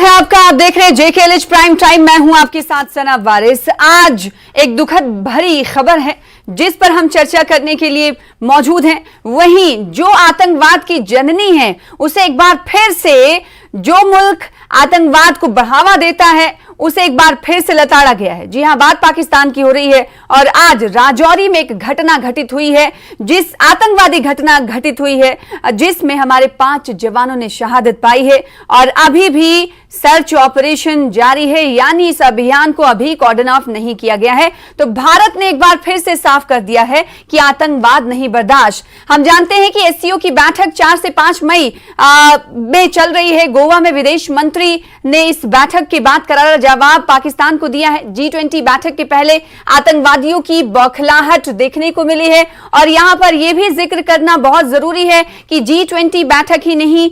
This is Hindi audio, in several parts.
है आपका, आप देख रहे हैं JKLH प्राइम टाइम। मैं हूं आपके साथ सना वारिस। आज एक दुखद भरी खबर है जिस पर हम चर्चा करने के लिए मौजूद हैं। वहीं जो आतंकवाद की जननी है उसे एक बार फिर से, जो मुल्क आतंकवाद को बढ़ावा देता है उसे एक बार फिर से लताड़ा गया है। जी हां, बात पाकिस्तान की हो रही है और आज राजौरी में एक घटना घटित हुई है, जिस आतंकवादी घटना घटित हुई है जिसमें हमारे 5 जवानों ने शहादत पाई है और अभी भी सर्च ऑपरेशन जारी है, यानी इस अभियान को अभी कॉर्डन ऑफ नहीं किया गया है। तो भारत ने एक बार फिर से साफ कर दिया है कि आतंकवाद नहीं बर्दाश्त। हम जानते हैं कि SCO की बैठक 4 से 5 मई में चल रही है। गोवा में विदेश मंत्री ने इस बैठक के बाद करारा जवाब पाकिस्तान को दिया है। G20 बैठक के पहले आतंकवादियों की बौखलाहट देखने को मिली है और यहां पर यह भी जिक्र करना बहुत जरूरी है कि G20 बैठक ही नहीं,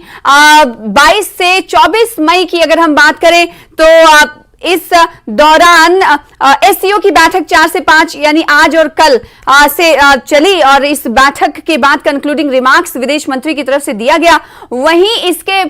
22 से 24 मई की अगर हम बात करें तो इस दौरान SCO की बैठक 4 से 5 यानी आज और कल से चली और इस बैठक के बाद कंक्लूडिंग रिमार्क्स विदेश मंत्री की तरफ से दिया गया। वहीं इसके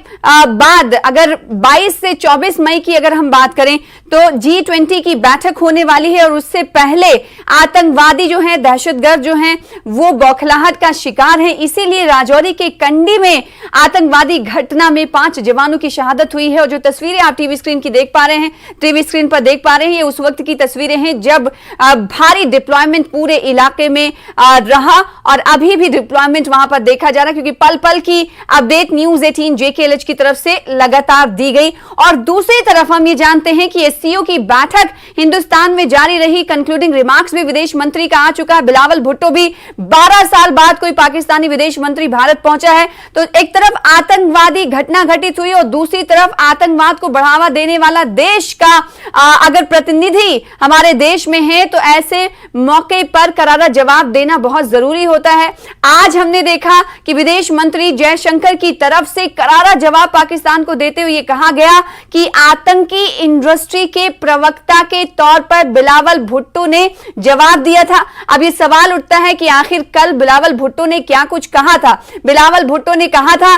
बाद अगर 22 से 24 मई की अगर हम बात करें तो G20 की बैठक होने वाली है और उससे पहले आतंकवादी जो हैं, दहशतगर्द जो हैं, वो बौखलाहट का शिकार हैं। इसीलिए राजौरी के कंडी में आतंकवादी घटना में 5 जवानों की शहादत हुई है और जो तस्वीरें आप टीवी स्क्रीन की देख पा रहे हैं, टीवी स्क्रीन पर देख पा रहे हैं, ये उस वक्त की तस्वीरें हैं जब भारी डिप्लॉयमेंट पूरे इलाके में रहा और अभी भी डिप्लॉयमेंट वहां पर देखा जा रहा है, क्योंकि पल पल की अपडेट न्यूज़ 18 JKLH की तरफ से लगातार दी गई। और दूसरी तरफ हम ये जानते हैं कि SCO की बैठक हिंदुस्तान में जारी रही। कंक्लूडिंग रिमार्क्स भी विदेश मंत्री का आ चुका है। बिलावल भुट्टो भी 12 साल बाद कोई पाकिस्तानी विदेश मंत्री भारत पहुंचा है। तो एक तरफ आतंकवादी घटना घटित हुई और दूसरी तरफ आतंकवाद को बढ़ावा देने वाला देश का अगर प्रतिनिधि हमारे देश में है तो ऐसे मौके पर करारा जवाब देना बहुत जरूरी होता है। आज हमने देखा कि विदेश मंत्री जयशंकर की तरफ से करारा जवाब पाकिस्तान को देते हुए कहा गया कि आतंकी इंडस्ट्री के प्रवक्ता के तौर पर बिलावल भुट्टो ने जवाब दिया था। अब ये सवाल उठता है कि आखिर कल बिलावल भुट्टो ने क्या कुछ कहा था। बिलावल भुट्टो ने कहा था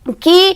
कि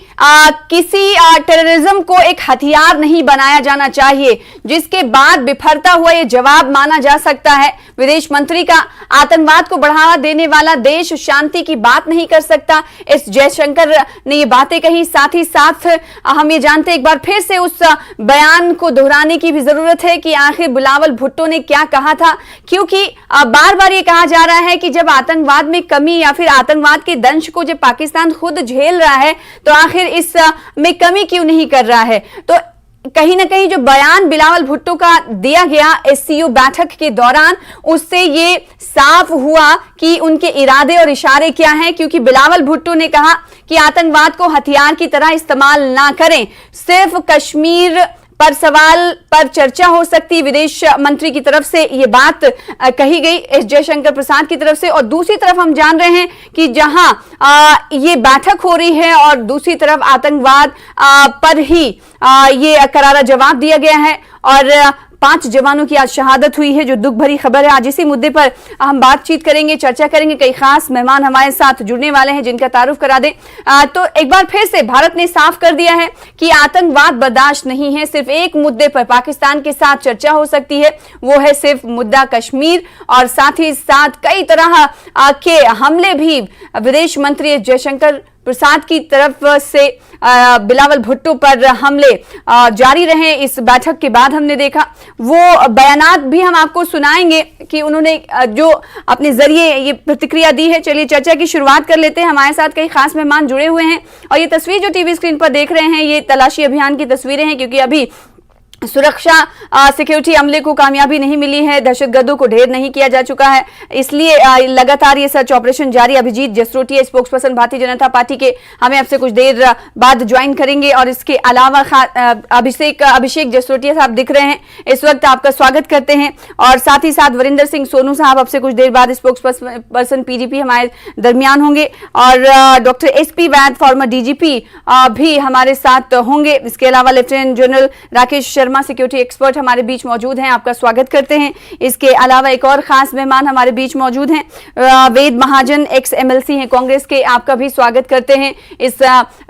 किसी टेररिज्म को एक हथियार नहीं बनाया जाना चाहिए, जिसके बाद बिफरता हुआ यह जवाब माना जा सकता है विदेश मंत्री का। आतंकवाद को बढ़ावा देने वाला देश शांति की बात नहीं कर सकता, इस जयशंकर ने ये बातें कही। साथ ही साथ हम ये जानते हैं, एक बार फिर से उस बयान को दोहराने की भी जरूरत है कि आखिर बिलावल भुट्टो ने क्या कहा था, क्योंकि बार बार ये कहा जा रहा है कि जब आतंकवाद में कमी या फिर आतंकवाद के दंश को जब पाकिस्तान खुद झेल रहा है तो आखिर इस में कमी क्यों नहीं कर रहा है। तो कहीं ना कहीं जो बयान बिलावल भुट्टो का दिया गया SCO बैठक के दौरान, उससे ये साफ हुआ कि उनके इरादे और इशारे क्या हैं, क्योंकि बिलावल भुट्टो ने कहा कि आतंकवाद को हथियार की तरह इस्तेमाल ना करें। सिर्फ कश्मीर पर सवाल पर चर्चा हो सकती, विदेश मंत्री की तरफ से यह बात कही गई एस जयशंकर प्रसाद की तरफ से। और दूसरी तरफ हम जान रहे हैं कि जहां ये बैठक हो रही है और दूसरी तरफ आतंकवाद पर ही ये करारा जवाब दिया गया है और 5 जवानों की आज शहादत हुई है, जो दुख भरी खबर है। आज इसी मुद्दे पर हम बातचीत करेंगे, चर्चा करेंगे। कई खास मेहमान हमारे साथ जुड़ने वाले हैं जिनका तारुफ करा दें। तो एक बार फिर से भारत ने साफ कर दिया है कि आतंकवाद बर्दाश्त नहीं है। सिर्फ एक मुद्दे पर पाकिस्तान के साथ चर्चा हो सकती है, वो है सिर्फ मुद्दा कश्मीर, और साथ ही साथ कई तरह के हमले भी विदेश मंत्री एस जयशंकर प्रसाद की तरफ से बिलावल भुट्टो पर हमले जारी रहे। इस बैठक के बाद हमने देखा, वो बयानात भी हम आपको सुनाएंगे कि उन्होंने जो अपने जरिए ये प्रतिक्रिया दी है। चलिए चर्चा की शुरुआत कर लेते हैं। हमारे साथ कई खास मेहमान जुड़े हुए हैं और ये तस्वीर जो टीवी स्क्रीन पर देख रहे हैं, ये तलाशी अभियान की तस्वीरें हैं, क्योंकि अभी सुरक्षा सिक्योरिटी अमले को कामयाबी नहीं मिली है, दहशतगर्दों को ढेर नहीं किया जा चुका है, इसलिए लगातार ये सर्च ऑपरेशन जारी। अभिजीत जसरोटिया स्पोक्सपर्सन भारतीय जनता पार्टी के हमें आपसे कुछ देर बाद ज्वाइन करेंगे और इसके अलावा अभिषेक जसरोटिया साहब दिख रहे हैं इस वक्त, आपका स्वागत करते हैं। और साथ ही साथ वरिंदर सिंह सोनू साहब आपसे कुछ देर बाद स्पोक्सपर्सन PDP हमारे दरमियान होंगे और डॉक्टर SP वैद फॉर्मर DGP भी हमारे साथ होंगे। इसके अलावा lieutenant general Rakesh Sharma Sharma, security expert हमारे बीच मौजूद हैं, आपका स्वागत करते हैं। इसके अलावा एक और खास मेहमान हमारे बीच मौजूद हैं, वेद महाजन, एक्स MLC हैं कांग्रेस के, आपका भी स्वागत करते हैं इस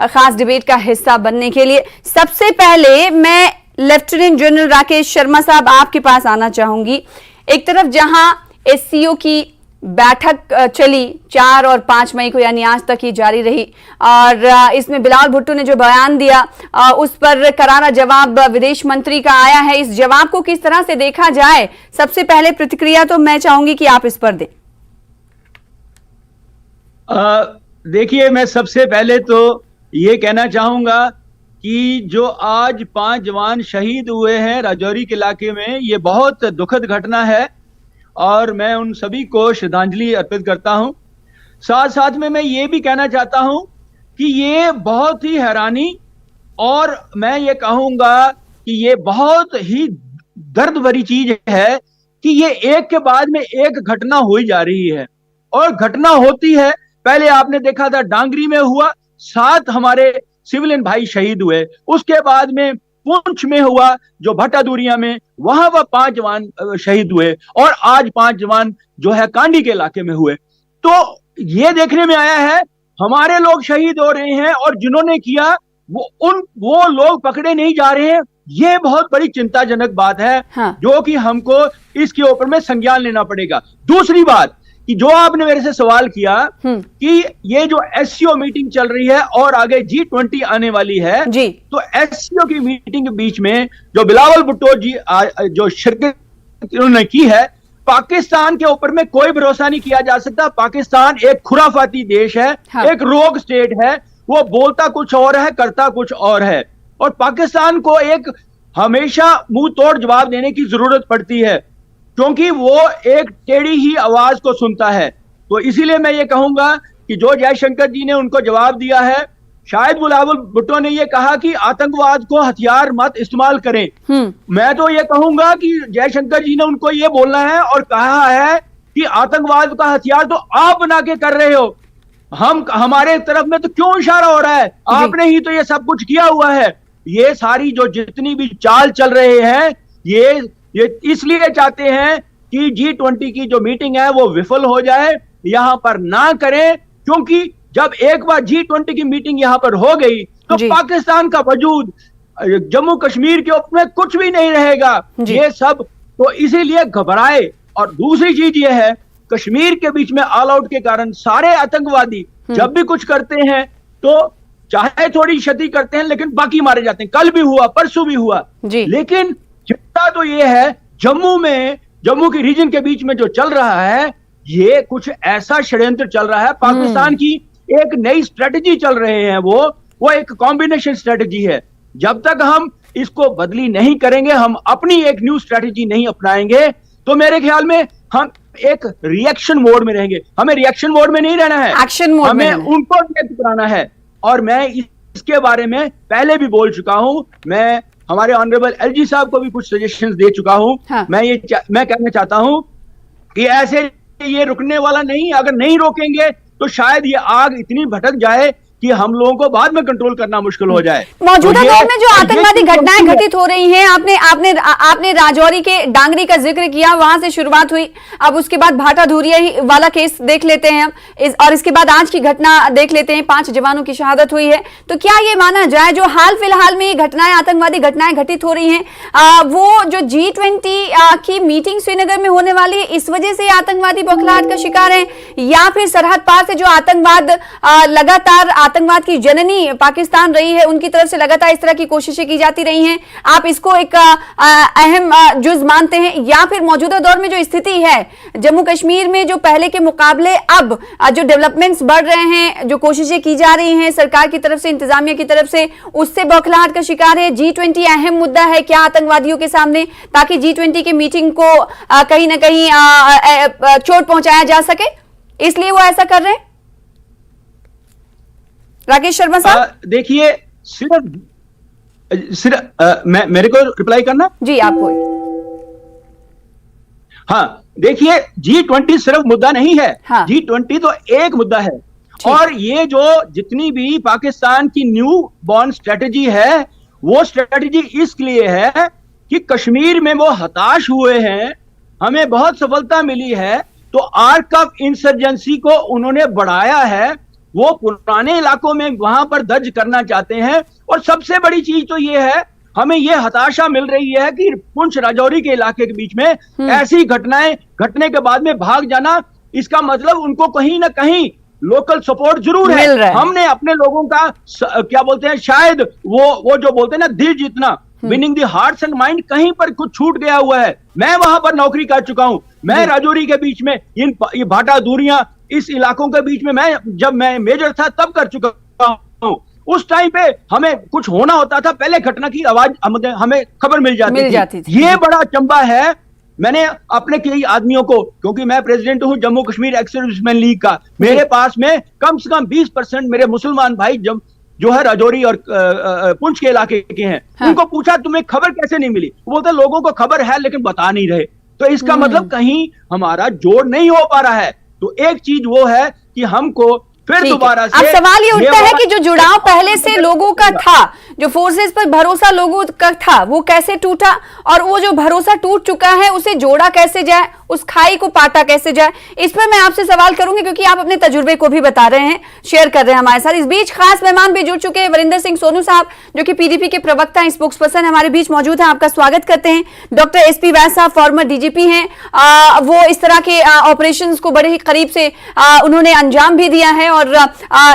खास डिबेट का हिस्सा बनने के लिए। सबसे पहले मैं लेफ्टिनेंट जनरल राकेश शर्मा साहब आपके पास आना चाहूंगी। एक तरफ जहां SCO की बैठक चली 4 और 5 मई को, यानी आज तक ही जारी रही, और इसमें बिलावल भुट्टो ने जो बयान दिया उस पर करारा जवाब विदेश मंत्री का आया है। इस जवाब को किस तरह से देखा जाए? सबसे पहले प्रतिक्रिया तो मैं चाहूंगी कि आप इस पर दें। देखिए, मैं सबसे पहले तो ये कहना चाहूंगा कि जो आज 5 जवान शहीद हुए हैं राजौरी के इलाके में, ये बहुत दुखद घटना है और मैं उन सभी को श्रद्धांजलि अर्पित करता हूं। साथ साथ में मैं ये भी कहना चाहता हूं कि ये बहुत ही हैरानी, और मैं ये कहूंगा कि ये बहुत ही दर्द भरी चीज है कि ये एक के बाद में एक घटना हुई जा रही है, और घटना होती है। पहले आपने देखा था डांगरी में हुआ, 7 हमारे सिविलियन भाई शहीद हुए, उसके बाद में पुंछ में हुआ जो भट्टादूरिया में, वहां पर 5 जवान शहीद हुए, और आज 5 जवान जो है कांडी के इलाके में हुए। तो ये देखने में आया है हमारे लोग शहीद हो रहे हैं और जिन्होंने किया वो लोग पकड़े नहीं जा रहे हैं। ये बहुत बड़ी चिंताजनक बात है। हाँ। जो कि हमको इसके ऊपर में संज्ञान लेना पड़ेगा। दूसरी बात कि जो आपने मेरे से सवाल किया कि ये जो SCO मीटिंग चल रही है और आगे G20 आने वाली है जी, तो SCO की मीटिंग के बीच में जो बिलावल भुट्टो जी जो शिरकत उन्होंने की है, पाकिस्तान के ऊपर में कोई भरोसा नहीं किया जा सकता। पाकिस्तान एक खुराफाती देश है। हाँ। एक रोग स्टेट है, वो बोलता कुछ और है, करता कुछ और है, और पाकिस्तान को एक हमेशा मुंह तोड़ जवाब देने की जरूरत पड़ती है, क्योंकि वो एक टेढ़ी ही आवाज को सुनता है। तो इसीलिए मैं ये कहूंगा कि जो जयशंकर जी ने उनको जवाब दिया है, शायद बिलावल भुट्टो ने ये कहा कि आतंकवाद को हथियार मत इस्तेमाल करें। मैं तो ये कहूंगा कि जयशंकर जी ने उनको ये बोलना है और कहा है कि आतंकवाद का हथियार तो आप बना के कर रहे हो, हमारे तरफ में तो क्यों इशारा हो रहा है? आपने ही तो ये सब कुछ किया हुआ है। ये सारी जो जितनी भी चाल चल रहे हैं, ये इसलिए चाहते हैं कि G20 की जो मीटिंग है वो विफल हो जाए, यहां पर ना करें, क्योंकि जब एक बार G20 की मीटिंग यहां पर हो गई तो पाकिस्तान का वजूद जम्मू कश्मीर के ऊपर में कुछ भी नहीं रहेगा। ये सब तो इसीलिए घबराए। और दूसरी चीज ये है, कश्मीर के बीच में ऑल आउट के कारण सारे आतंकवादी जब भी कुछ करते हैं तो चाहे थोड़ी क्षति करते हैं, लेकिन बाकी मारे जाते हैं। कल भी हुआ, परसों भी हुआ। लेकिन चिंता तो ये है, जम्मू की रीजन के बीच में जो चल रहा है, ये कुछ ऐसा षड्यंत्र चल रहा है। पाकिस्तान की एक नई स्ट्रेटजी चल रहे हैं, वो एक कॉम्बिनेशन स्ट्रेटजी है। जब तक हम इसको बदली नहीं करेंगे, हम अपनी एक न्यू स्ट्रेटजी नहीं अपनाएंगे, तो मेरे ख्याल में हम एक रिएक्शन मोड में रहेंगे। हमें रिएक्शन मोड में नहीं रहना है, एक्शन मोड में उनको रिएक्ट कराना है। और मैं इसके बारे में पहले भी बोल चुका हूं, मैं हमारे ऑनरेबल LG साहब को भी कुछ सजेशंस दे चुका हूं। हाँ। मैं कहना चाहता हूं कि ऐसे ये रुकने वाला नहीं, अगर नहीं रोकेंगे तो शायद ये आग इतनी भटक जाए कि हम लोगों को बाद में कंट्रोल करना मुश्किल हो जाए। मौजूदा दौर में जो आतंकवादी घटनाएं घटित हो रही हैं, आपने राजौरी के डांगरी का जिक्र किया, वहां से शुरुआत हुई, अब उसके बाद भाटाधूरिया वाला केस देख लेते हैं हम, और इसके बाद आज की घटना देख लेते हैं, 5 जवानों की शहादत हुई है। तो क्या ये माना जाए जो हाल फिलहाल में घटनाएं, आतंकवादी घटनाएं घटित हो रही हैं, वो जो G20 की मीटिंग श्रीनगर में होने वाली है, इस वजह से आतंकवादी बौखलाहट का शिकार है, या फिर सरहद पार से जो आतंकवाद लगातार आतंकवाद की जननी पाकिस्तान रही है, उनकी तरफ से लगातार इस तरह की कोशिशें की जाती रही हैं, आप इसको एक अहम जुज मानते हैं? या फिर मौजूदा दौर में जो स्थिति है जम्मू कश्मीर में, जो पहले के मुकाबले अब जो डेवलपमेंट्स बढ़ रहे हैं, जो कोशिशें की जा रही हैं सरकार की तरफ से, इंतजामिया की तरफ से, उससे बौखलाहट का शिकार है? G20 अहम मुद्दा है क्या आतंकवादियों के सामने, ताकि G20 की मीटिंग को कहीं ना कहीं चोट पहुंचाया जा सके, इसलिए वो ऐसा कर रहे हैं? राकेश शर्मा साहब, देखिए, मेरे को रिप्लाई करना जी, आपको। हाँ, देखिए, G20 सिर्फ मुद्दा नहीं है। हाँ। G20 तो एक मुद्दा है, और ये जो जितनी भी पाकिस्तान की न्यू बॉर्न स्ट्रेटजी है, वो स्ट्रेटजी इसलिए है कि कश्मीर में वो हताश हुए हैं, हमें बहुत सफलता मिली है, तो आर्क ऑफ इंसर्जेंसी को उन्होंने बढ़ाया है, वो पुराने इलाकों में वहां पर दर्ज करना चाहते हैं। और सबसे बड़ी चीज तो ये है, हमें ये हताशा मिल रही है कि पुंछ राजौरी के इलाके के बीच में ऐसी घटनाएं घटने के बाद में भाग जाना, इसका मतलब उनको कहीं ना कहीं लोकल सपोर्ट जरूर है। हमने अपने लोगों का क्या बोलते हैं, शायद वो जो बोलते हैं ना, दिल जीतना, winning the hearts and mind, कहीं पर कुछ छूट गया हुआ है। मैं वहां पर नौकरी कर चुका हूं, मैं राजौरी के बीच में ये भाटा दूरियां इस इलाकों के बीच में जब मैं मेजर था तब कर चुका हूं। उस टाइम पे हमें कुछ होना होता था, पहले घटना की आवाज हमें खबर मिल जाती थी। ये बड़ा चंबा है। मैंने अपने कई आदमियों को, क्योंकि मैं प्रेसिडेंट हूं Jammu Kashmir ex serviceman league का, मेरे पास में कम से कम 20% मेरे मुसलमान भाई जो है राजौरी और पुंछ के इलाके के हैं। हाँ। उनको पूछा तुम्हें खबर कैसे नहीं मिली, वो बोलते लोगों को खबर है लेकिन बता नहीं रहे। तो इसका मतलब कहीं हमारा जोड़ नहीं हो पा रहा है। तो एक चीज वो है कि हमको फिर दोबारा से, अब सवाल ये उठता है कि जो जुड़ाव पहले से लोगों का था, जो फोर्सेस पर भरोसा लोगों का था, वो कैसे टूटा, और वो जो भरोसा टूट चुका है उसे जोड़ा कैसे जाए, उस खाई को पाटा कैसे जाए, इस पर मैं आपसे सवाल करूंगी, क्योंकि आप अपने तजुर्बे को भी बता रहे हैं, शेयर कर रहे हैं हमारे साथ। इस बीच खास मेहमान भी जुड़ चुके हैं, वरिंदर सिंह सोनू साहब, जो कि पीडीपी के प्रवक्ता, स्पोक्स पर्सन हमारे बीच मौजूद है, आपका स्वागत करते हैं। डॉक्टर एसपी वैद साहब फॉर्मर डीजीपी हैं, वो इस तरह के ऑपरेशंस को बड़े ही करीब से उन्होंने अंजाम भी दिया है, और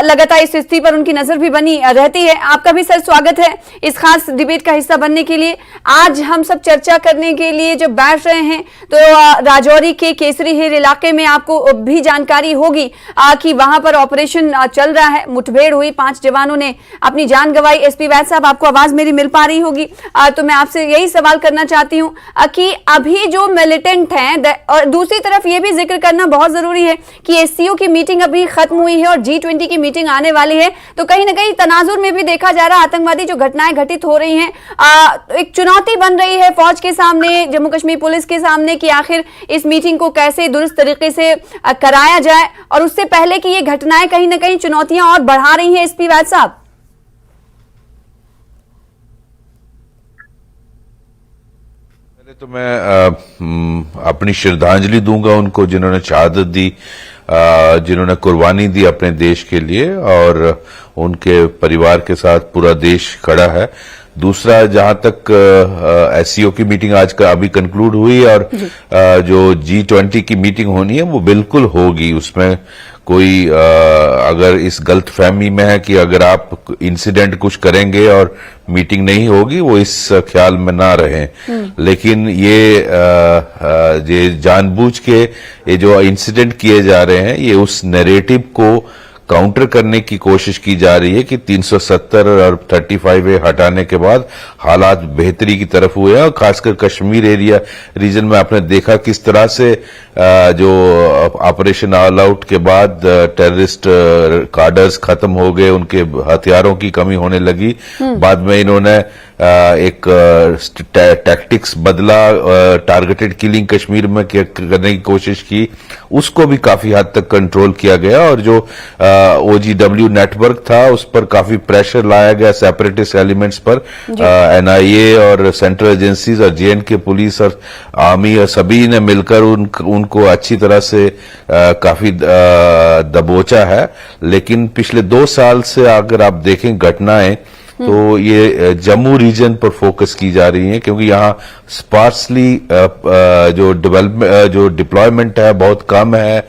लगातार इस स्थिति पर उनकी नजर भी बनी रहती है। आपका भी सर स्वागत है इस खास डिबेट का हिस्सा बनने के लिए। आज हम सब चर्चा करने के लिए जब बैठ रहे हैं, तो राजौरी के केसरी हिल इलाके में आपको भी जानकारी होगी कि वहां पर ऑपरेशन चल रहा है, मुठभेड़ हुई, 5 जवानों ने अपनी जान गंवाई। एसपी वैद साहब, आपको आवाज मेरी मिल पा रही होगी, तो मैं आपसे यही सवाल करना चाहती हूं कि अभी जो मिलिटेंट हैं, और दूसरी तरफ ये भी जिक्र करना बहुत जरूरी है कि एससीओ की मीटिंग अभी खत्म हुई है और G20 की मीटिंग आने वाली है, तो कहीं ना कहीं तनाजुर में भी देखा जा रहा है, आतंकवादी जो घटनाएं घटित हो रही हैं, एक चुनौती बन रही है फौज के सामने, जम्मू कश्मीर पुलिस के सामने, कि आखिर इस मीटिंग को कैसे दुरुस्त तरीके से कराया जाए, और उससे पहले कि ये घटनाएं कहीं ना कहीं चुनौतियां और बढ़ा रही हैं। एसपी वैद साहब, पहले तो मैं अपनी श्रद्धांजलि दूंगा उनको जिन्होंने शहादत दी, जिन्होंने कुर्बानी दी अपने देश के लिए, और उनके परिवार के साथ पूरा देश खड़ा है। दूसरा, जहां तक एससीओ की मीटिंग आज का अभी कंक्लूड हुई, और जो G20 की मीटिंग होनी है वो बिल्कुल होगी। उसमें कोई अगर इस गलत फहमी में है कि अगर आप इंसिडेंट कुछ करेंगे और मीटिंग नहीं होगी, वो इस ख्याल में ना रहें। लेकिन ये जानबूझ के ये जो इंसिडेंट किए जा रहे हैं, ये उस नैरेटिव को काउंटर करने की कोशिश की जा रही है कि 370 और 35A हटाने के बाद हालात बेहतरी की तरफ हुए हैं। और खासकर कश्मीर एरिया रीजन में आपने देखा किस तरह से जो ऑपरेशन ऑल आउट के बाद टेररिस्ट कार्डर्स खत्म हो गए, उनके हथियारों की कमी होने लगी। बाद में इन्होंने एक टैक्टिक्स बदला, टारगेटेड किलिंग कश्मीर में करने की कोशिश की, उसको भी काफी हद तक कंट्रोल किया गया। और जो OGW नेटवर्क था उस पर काफी प्रेशर लाया गया सेपरेटिस्ट एलिमेंट्स पर। NIA और सेंट्रल एजेंसीज और JNK पुलिस और आर्मी और सभी ने मिलकर उनको अच्छी तरह से काफी दबोचा है। लेकिन पिछले 2 साल से अगर आप देखें घटनाएं, तो ये जम्मू रीजन पर फोकस की जा रही है, क्योंकि यहाँ स्पार्सली जो डिप्लॉयमेंट है बहुत कम है,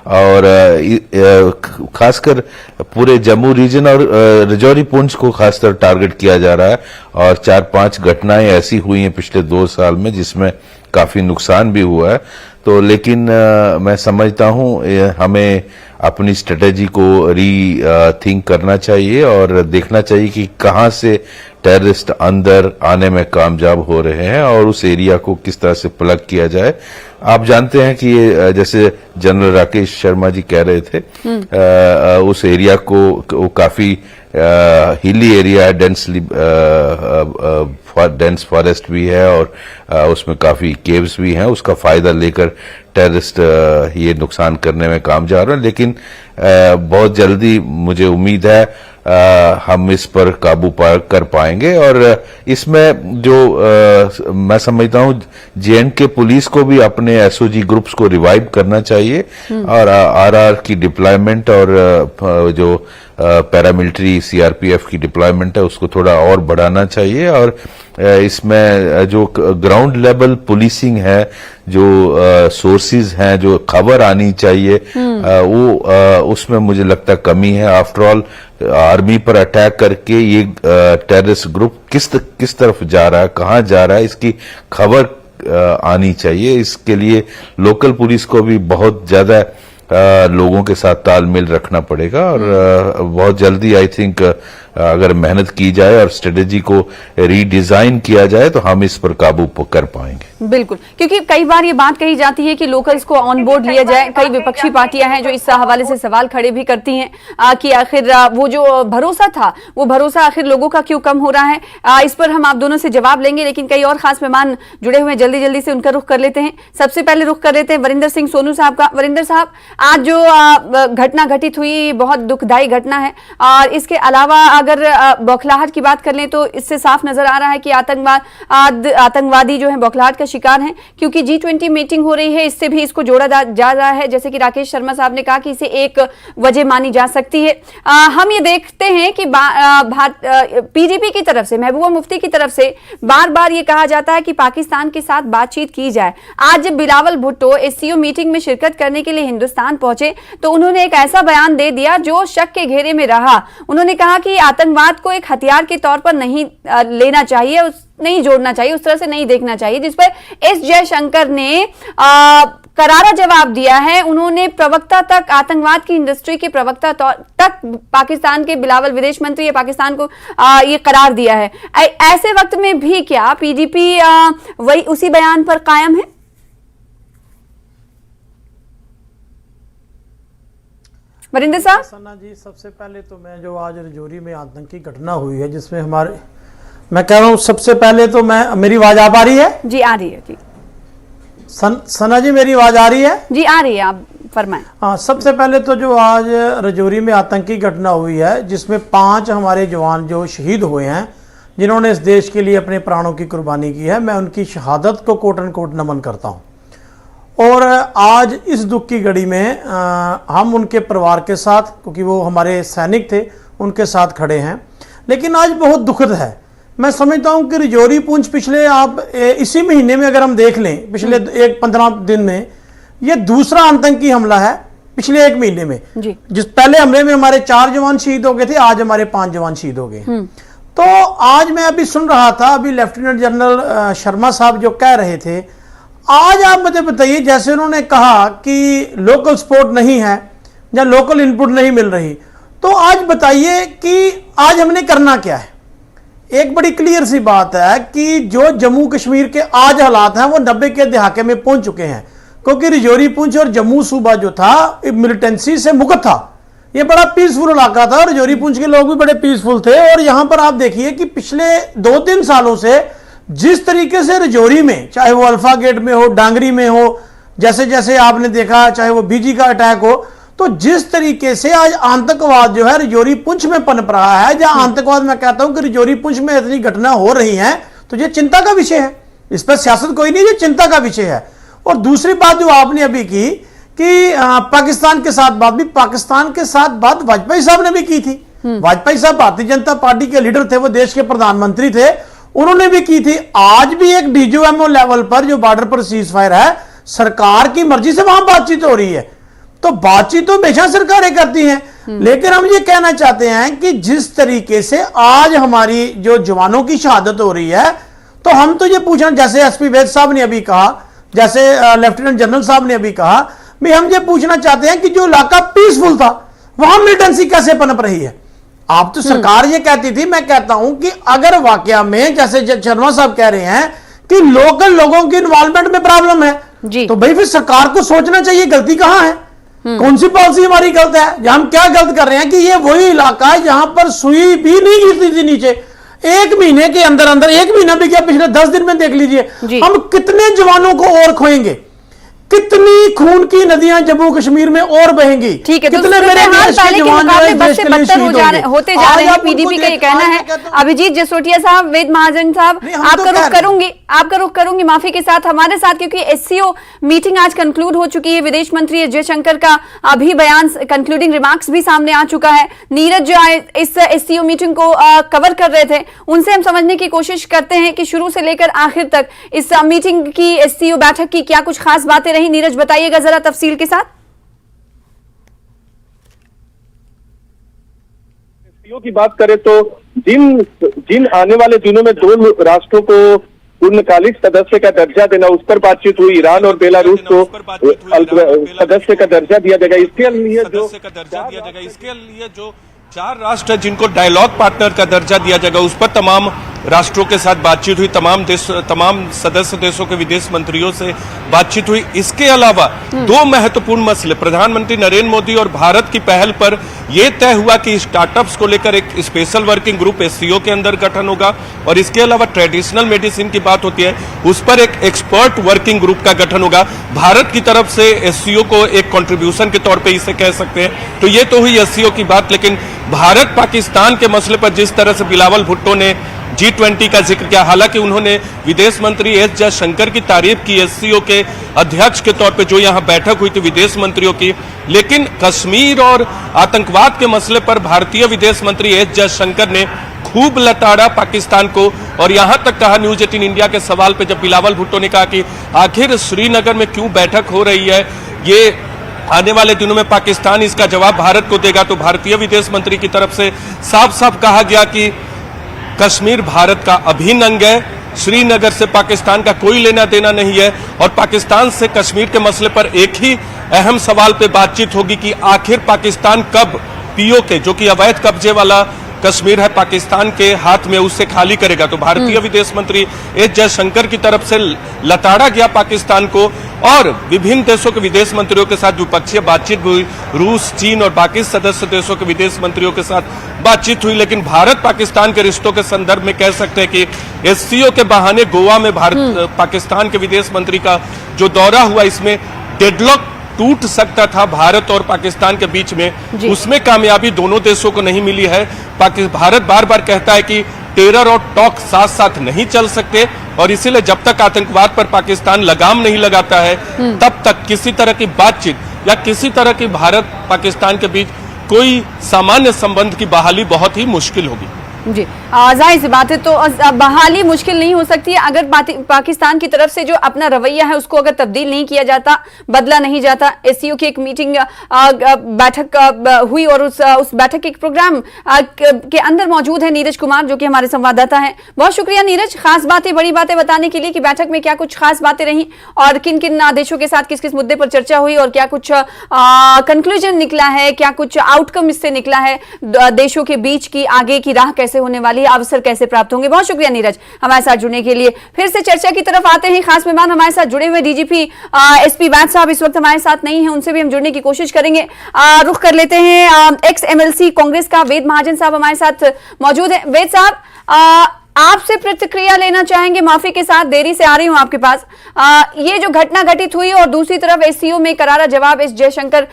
और खासकर पूरे जम्मू रीजन और राजौरी पुंछ को खासकर टारगेट किया जा रहा है। और 4-5 घटनाएं ऐसी हुई हैं पिछले 2 साल में जिसमें काफी नुकसान भी हुआ है। तो लेकिन मैं समझता हूं हमें अपनी स्ट्रेटेजी को थिंक करना चाहिए और देखना चाहिए कि कहां से टेररिस्ट अंदर आने में कामयाब हो रहे हैं और उस एरिया को किस तरह से प्लग किया जाए। आप जानते हैं कि ये जैसे जनरल राकेश शर्मा जी कह रहे थे, उस एरिया को काफी हिली एरिया है, डेंस फॉरेस्ट भी है और उसमें काफी केव्स भी हैं। उसका फायदा लेकर टेररिस्ट ये नुकसान करने में कामयाब रहे, लेकिन बहुत जल्दी मुझे उम्मीद है हम इस पर काबू कर पाएंगे। और इसमें जो मैं समझता हूं जे.एंड.के पुलिस को भी अपने एसओजी ग्रुप्स को रिवाइव करना चाहिए और आरआर की डिप्लॉयमेंट और जो पैरामिलिट्री सीआरपीएफ की डिप्लॉयमेंट है उसको थोड़ा और बढ़ाना चाहिए। और इसमें जो ग्राउंड लेवल पुलिसिंग है, जो सोर्सेज हैं, जो खबर आनी चाहिए वो उसमें मुझे लगता है कमी है। आफ्टर ऑल आर्मी पर अटैक करके ये टेररिस्ट ग्रुप किस तरफ जा रहा है, कहां जा रहा है, इसकी खबर आनी चाहिए। इसके लिए लोकल पुलिस को भी बहुत ज्यादा लोगों के साथ तालमेल रखना पड़ेगा और बहुत जल्दी आई थिंक अगर मेहनत की जाए और स्ट्रेटेजी को रीडिजाइन किया जाए तो हम इस पर काबू कर पाएंगे। बिल्कुल, क्योंकि कई बार ये बात कही जाती है कि लोकल्स को ऑन बोर्ड लिया जाए। कई विपक्षी पार्टियां हैं जो इस हवाले से सवाल खड़े भी करती हैं कि आखिर वो जो भरोसा था वो भरोसा आखिर लोगों का क्यों कम हो रहा है। इस पर हम आप दोनों से जवाब लेंगे, लेकिन कई और खास मेहमान जुड़े हुए हैं, जल्दी जल्दी से उनका रुख कर लेते हैं। सबसे पहले रुख कर लेते हैं वरिंदर सिंह सोनू साहब का। वरिंदर साहब, आज जो घटना घटित हुई बहुत दुखदाई घटना है, और इसके अलावा अगर बौखलाहट की बात कर लें तो इससे साफ नजर आ रहा है कि आतंकवादी जो है बौखलाहट का शिकार हैं, क्योंकि G20 मीटिंग हो रही है, इससे भी इसको जोड़ा जा रहा है। जैसे कि राकेश शर्मा साहब ने कहा कि इसे एक वजह मानी जा सकती है। हम ये देखते हैं कि पीडीपी की तरफ से, महबूबा मुफ्ती की तरफ से बार बार ये कहा जाता है कि पाकिस्तान के साथ बातचीत की जाए। आज जब बिलावल भुट्टो एससीओ मीटिंग में शिरकत करने के लिए हिंदुस्तान पहुंचे तो उन्होंने एक ऐसा बयान दे दिया जो शक के घेरे में रहा। उन्होंने कहा कि आतंकवाद को एक हथियार के तौर पर नहीं लेना चाहिए, नहीं जोड़ना चाहिए, उस तरह से नहीं देखना चाहिए, जिस पर एस जयशंकर ने करारा जवाब दिया है। उन्होंने प्रवक्ता तक, आतंकवाद की इंडस्ट्री के प्रवक्ता तक पाकिस्तान के बिलावल विदेश मंत्री या पाकिस्तान को ये करार दिया है। ऐसे वक्त में भी क्या पीडीपी वही उसी बयान पर कायम है? वरिंदर साहब। सन्ना जी, सबसे पहले तो मैं जो आज रजौरी में आतंकी घटना हुई है जिसमें हमारे, मैं कह रहा हूं सबसे पहले तो मेरी आवाज आ रही है? जी आ रही है जी। सन्ना जी, मेरी आवाज आ रही है? जी आ रही है, आप फरमाएं। हाँ, सबसे पहले तो जो आज रजौरी में आतंकी घटना हुई है जिसमें 5 हमारे जवान जो शहीद हुए हैं, जिन्होंने इस देश के लिए अपने प्राणों की कुर्बानी की है, मैं उनकी शहादत को कोट एंड कोट नमन करता हूँ। और आज इस दुख की घड़ी में हम उनके परिवार के साथ, क्योंकि वो हमारे सैनिक थे, उनके साथ खड़े हैं। लेकिन आज बहुत दुखद है। मैं समझता हूं कि रजौरी पुंछ पिछले आप इसी महीने में अगर हम देख लें, पिछले 15 दिन में ये दूसरा आतंकी हमला है पिछले 1 महीने में। जिस पहले हमले में हमारे 4 जवान शहीद हो गए थे, आज हमारे 5 जवान शहीद हो गए। तो आज मैं अभी सुन रहा था, अभी लेफ्टिनेंट जनरल शर्मा साहब जो कह रहे थे, आज आप मुझे बताइए, जैसे उन्होंने कहा कि लोकल सपोर्ट नहीं है या लोकल इनपुट नहीं मिल रही, तो आज बताइए कि आज हमने करना क्या है। एक बड़ी क्लियर सी बात है कि जो जम्मू कश्मीर के आज हालात हैं वो 90 के दहाके में पहुंच चुके हैं, क्योंकि रजौरी पुंछ और जम्मू सूबा जो था मिलिटेंसी से मुक्त था। ये बड़ा पीसफुल इलाका था, रजौरी पुंछ के लोग भी बड़े पीसफुल थे। और यहां पर आप देखिए कि पिछले 2-3 सालों से जिस तरीके से रजौरी में, चाहे वो अल्फा गेट में हो, डांगरी में हो, जैसे जैसे आपने देखा, चाहे वो बीजी का अटैक हो, तो जिस तरीके से आज आतंकवाद जो है रजौरी पुंछ में पनप रहा है, जहां आतंकवाद मैं कहता हूं कि रजौरी पुंछ में इतनी घटना हो रही है, तो ये चिंता का विषय है। इस पर सियासत कोई नहीं, ये चिंता का विषय है। और दूसरी बात जो आपने अभी की कि पाकिस्तान के साथ बात, भी पाकिस्तान के साथ बात वाजपेयी साहब ने भी की थी। वाजपेयी साहब भारतीय जनता पार्टी के लीडर थे, वो देश के प्रधानमंत्री थे, उन्होंने भी की थी। आज भी एक डीजीएमओ लेवल पर जो बॉर्डर पर सीज फायर है, सरकार की मर्जी से वहां बातचीत हो रही है। तो बातचीत तो हमेशा सरकारें करती हैं, लेकिन हम ये कहना चाहते हैं कि जिस तरीके से आज हमारी जो जवानों की शहादत हो रही है, तो हम तो ये पूछना, जैसे एसपी वैद साहब ने अभी कहा, जैसे लेफ्टिनेंट जनरल साहब ने अभी कहा, भी हम ये पूछना चाहते हैं कि जो इलाका पीसफुल था वहां मिलिटेंसी कैसे पनप रही है। आप तो सरकार ये कहती थी, मैं कहता हूं कि अगर वाकया में जैसे शर्मा साहब कह रहे हैं कि लोकल लोगों की इन्वॉल्वमेंट में प्रॉब्लम है, तो भाई फिर सरकार को सोचना चाहिए गलती कहां है, कौन सी पॉलिसी हमारी गलत है, हम क्या गलत कर रहे हैं कि ये वही इलाका है जहां पर सुई भी नहीं गिरती थी नीचे। 1 महीने के अंदर अंदर, 1 महीना भी क्या, पिछले 10 दिन में देख लीजिए हम कितने जवानों को और खोएंगे। कितनी खून की नदियां जम्मू कश्मीर में और बहेंगी। ठीक है, तो कितने मेरे देश के जवान जो है देश के लिए शहीद होते जा रहे हैं, पीडीपी का ये कहना है। अभिजीत जसोटिया साहब, वेद महाजन साहब, आपका रुख करूंगी माफी के साथ हमारे साथ, क्योंकि एससीओ मीटिंग आज कंक्लूड हो चुकी है। विदेश मंत्री एस जयशंकर का अभी बयान, कंक्लूडिंग रिमार्क्स भी सामने आ चुका है। नीरज जो इस एससीओ मीटिंग को कवर कर रहे थे, उनसे हम समझने की कोशिश करते हैं कि शुरू से लेकर आखिर तक इस मीटिंग की, एससीओ बैठक की क्या कुछ खास बातें रही। नीरज, बताइएगा जरा तफसील के साथ। एससीओ की बात करें तो जिन आने वाले दिनों में दो राष्ट्रों को पूर्णकालिक सदस्य का दर्जा देना, उस पर बातचीत हुई। ईरान और बेलारूस को सदस्य का दर्जा दिया जाएगा। इसके लिए जो 4 राष्ट्र है जिनको डायलॉग पार्टनर का दर्जा दिया जाएगा, उस पर तमाम राष्ट्रों के साथ बातचीत हुई, तमाम सदस्य देशों के विदेश मंत्रियों से बातचीत हुई। इसके अलावा 2 महत्वपूर्ण मसले, प्रधानमंत्री नरेंद्र मोदी और भारत की पहल पर यह तय हुआ कि स्टार्टअप्स को लेकर एक स्पेशल वर्किंग ग्रुप एससीओ के अंदर गठन होगा, और इसके अलावा ट्रेडिशनल मेडिसिन की बात होती है, उस पर एक एक्सपर्ट वर्किंग ग्रुप का गठन होगा। भारत की तरफ से एससीओ को एक कंट्रीब्यूशन के तौर पर इसे कह सकते हैं। तो ये तो हुई एससीओ की बात, लेकिन भारत पाकिस्तान के मसले पर जिस तरह से बिलावल भुट्टो ने G20 का जिक्र किया, हालांकि उन्होंने विदेश मंत्री एस जयशंकर की तारीफ की एससीओ के अध्यक्ष के तौर पे जो यहां बैठक हुई थी विदेश मंत्रियों की, लेकिन कश्मीर और आतंकवाद के मसले पर भारतीय विदेश मंत्री एस जयशंकर ने खूब लताड़ा पाकिस्तान को, और यहां तक कहा न्यूज 18 इंडिया के सवाल पे जब बिलावल भुट्टो ने कहा कि आखिर श्रीनगर में क्यों बैठक हो रही है, ये आने वाले दिनों में पाकिस्तान इसका जवाब भारत को देगा। तो भारतीय विदेश मंत्री की तरफ से साफ साफ कहा गया कि कश्मीर भारत का अभिन्न अंग है, श्रीनगर से पाकिस्तान का कोई लेना देना नहीं है, और पाकिस्तान से कश्मीर के मसले पर एक ही अहम सवाल पे बातचीत होगी कि आखिर पाकिस्तान कब पीओके, जो कि अवैध कब्जे वाला कश्मीर है पाकिस्तान के हाथ में, उससे खाली करेगा। तो भारतीय विदेश मंत्री एस जयशंकर की तरफ से लताड़ा गया पाकिस्तान को, और विभिन्न देशों के विदेश मंत्रियों के साथ द्विपक्षीय बातचीत हुई, रूस, चीन और बाकी सदस्य देशों के विदेश मंत्रियों के साथ बातचीत हुई। लेकिन भारत पाकिस्तान के रिश्तों के संदर्भ में कह सकते हैं कि एससीओ के बहाने गोवा में भारत पाकिस्तान के विदेश मंत्री का जो दौरा हुआ, इसमें डेडलॉक टूट सकता था भारत और पाकिस्तान के बीच में, उसमें कामयाबी दोनों देशों को नहीं मिली है। भारत बार बार कहता है कि टेरर और टॉक साथ साथ नहीं चल सकते, और इसीलिए जब तक आतंकवाद पर पाकिस्तान लगाम नहीं लगाता है, तब तक किसी तरह की बातचीत या किसी तरह की भारत पाकिस्तान के बीच कोई सामान्य संबंध की बहाली बहुत ही मुश्किल होगी। जी, जाहिर सी बात है, तो बहाली मुश्किल नहीं हो सकती है अगर पाकिस्तान की तरफ से जो अपना रवैया है उसको अगर तब्दील नहीं किया जाता, बदला नहीं जाता। एससीओ की एक मीटिंग बैठक हुई, और उस बैठक के प्रोग्राम के अंदर मौजूद है नीरज कुमार, जो कि हमारे संवाददाता हैं। बहुत शुक्रिया नीरज, खास बातें, बड़ी बातें बताने के लिए कि बैठक में क्या कुछ खास बातें रही और किन किन देशों के साथ किस किस मुद्दे पर चर्चा हुई, और क्या कुछ कंक्लूजन निकला है, क्या कुछ आउटकम इससे निकला है, देशों के बीच की आगे की राह कैसे होने वाली है, अवसर कैसे प्राप्त होंगे। बहुत शुक्रिया नीरज हमारे साथ जुड़ने के लिए। फिर से चर्चा की तरफ आते हैं, खास मेहमान हमारे साथ जुड़े हुए डीजीपी एसपी वैद साहब इस वक्त हमारे साथ नहीं है, उनसे भी हम जुड़ने की कोशिश करेंगे। रुख कर लेते हैं, एक्स एमएलसी कांग्रेस का वेद महाजन साहब हमारे साथ मौजूद है। वेद साहब, आपसे प्रतिक्रिया लेना चाहेंगे, माफी के साथ देरी से आ रही हूं आपके पास। ये जो घटना घटित हुई और दूसरी तरफ एससीओ में करारा जवाब एस जयशंकर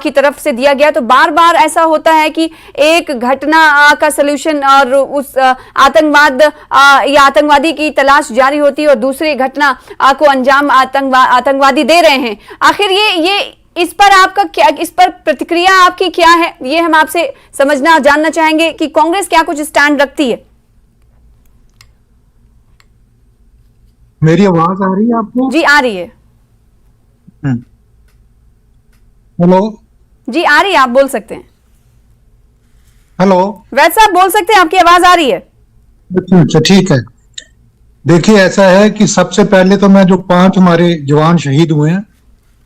की तरफ से दिया गया, तो बार बार ऐसा होता है कि एक घटना का सलूशन और उस आतंकवाद या आतंकवादी की तलाश जारी होती है, और दूसरी घटना को अंजाम आतंकवादी दे रहे हैं। आखिर ये इस पर आपका क्या, इस पर प्रतिक्रिया आपकी क्या है, ये हम आपसे समझना जानना चाहेंगे कि कांग्रेस क्या कुछ स्टैंड रखती है। मेरी आवाज आ रही है आपको? जी आ रही है। हेलो जी आ रही है, आप बोल सकते हैं। हेलो वैद साहब बोल सकते हैं, आपकी आवाज आ रही है। अच्छा ठीक है। देखिए ऐसा है कि सबसे पहले तो मैं जो 5 हमारे जवान शहीद हुए हैं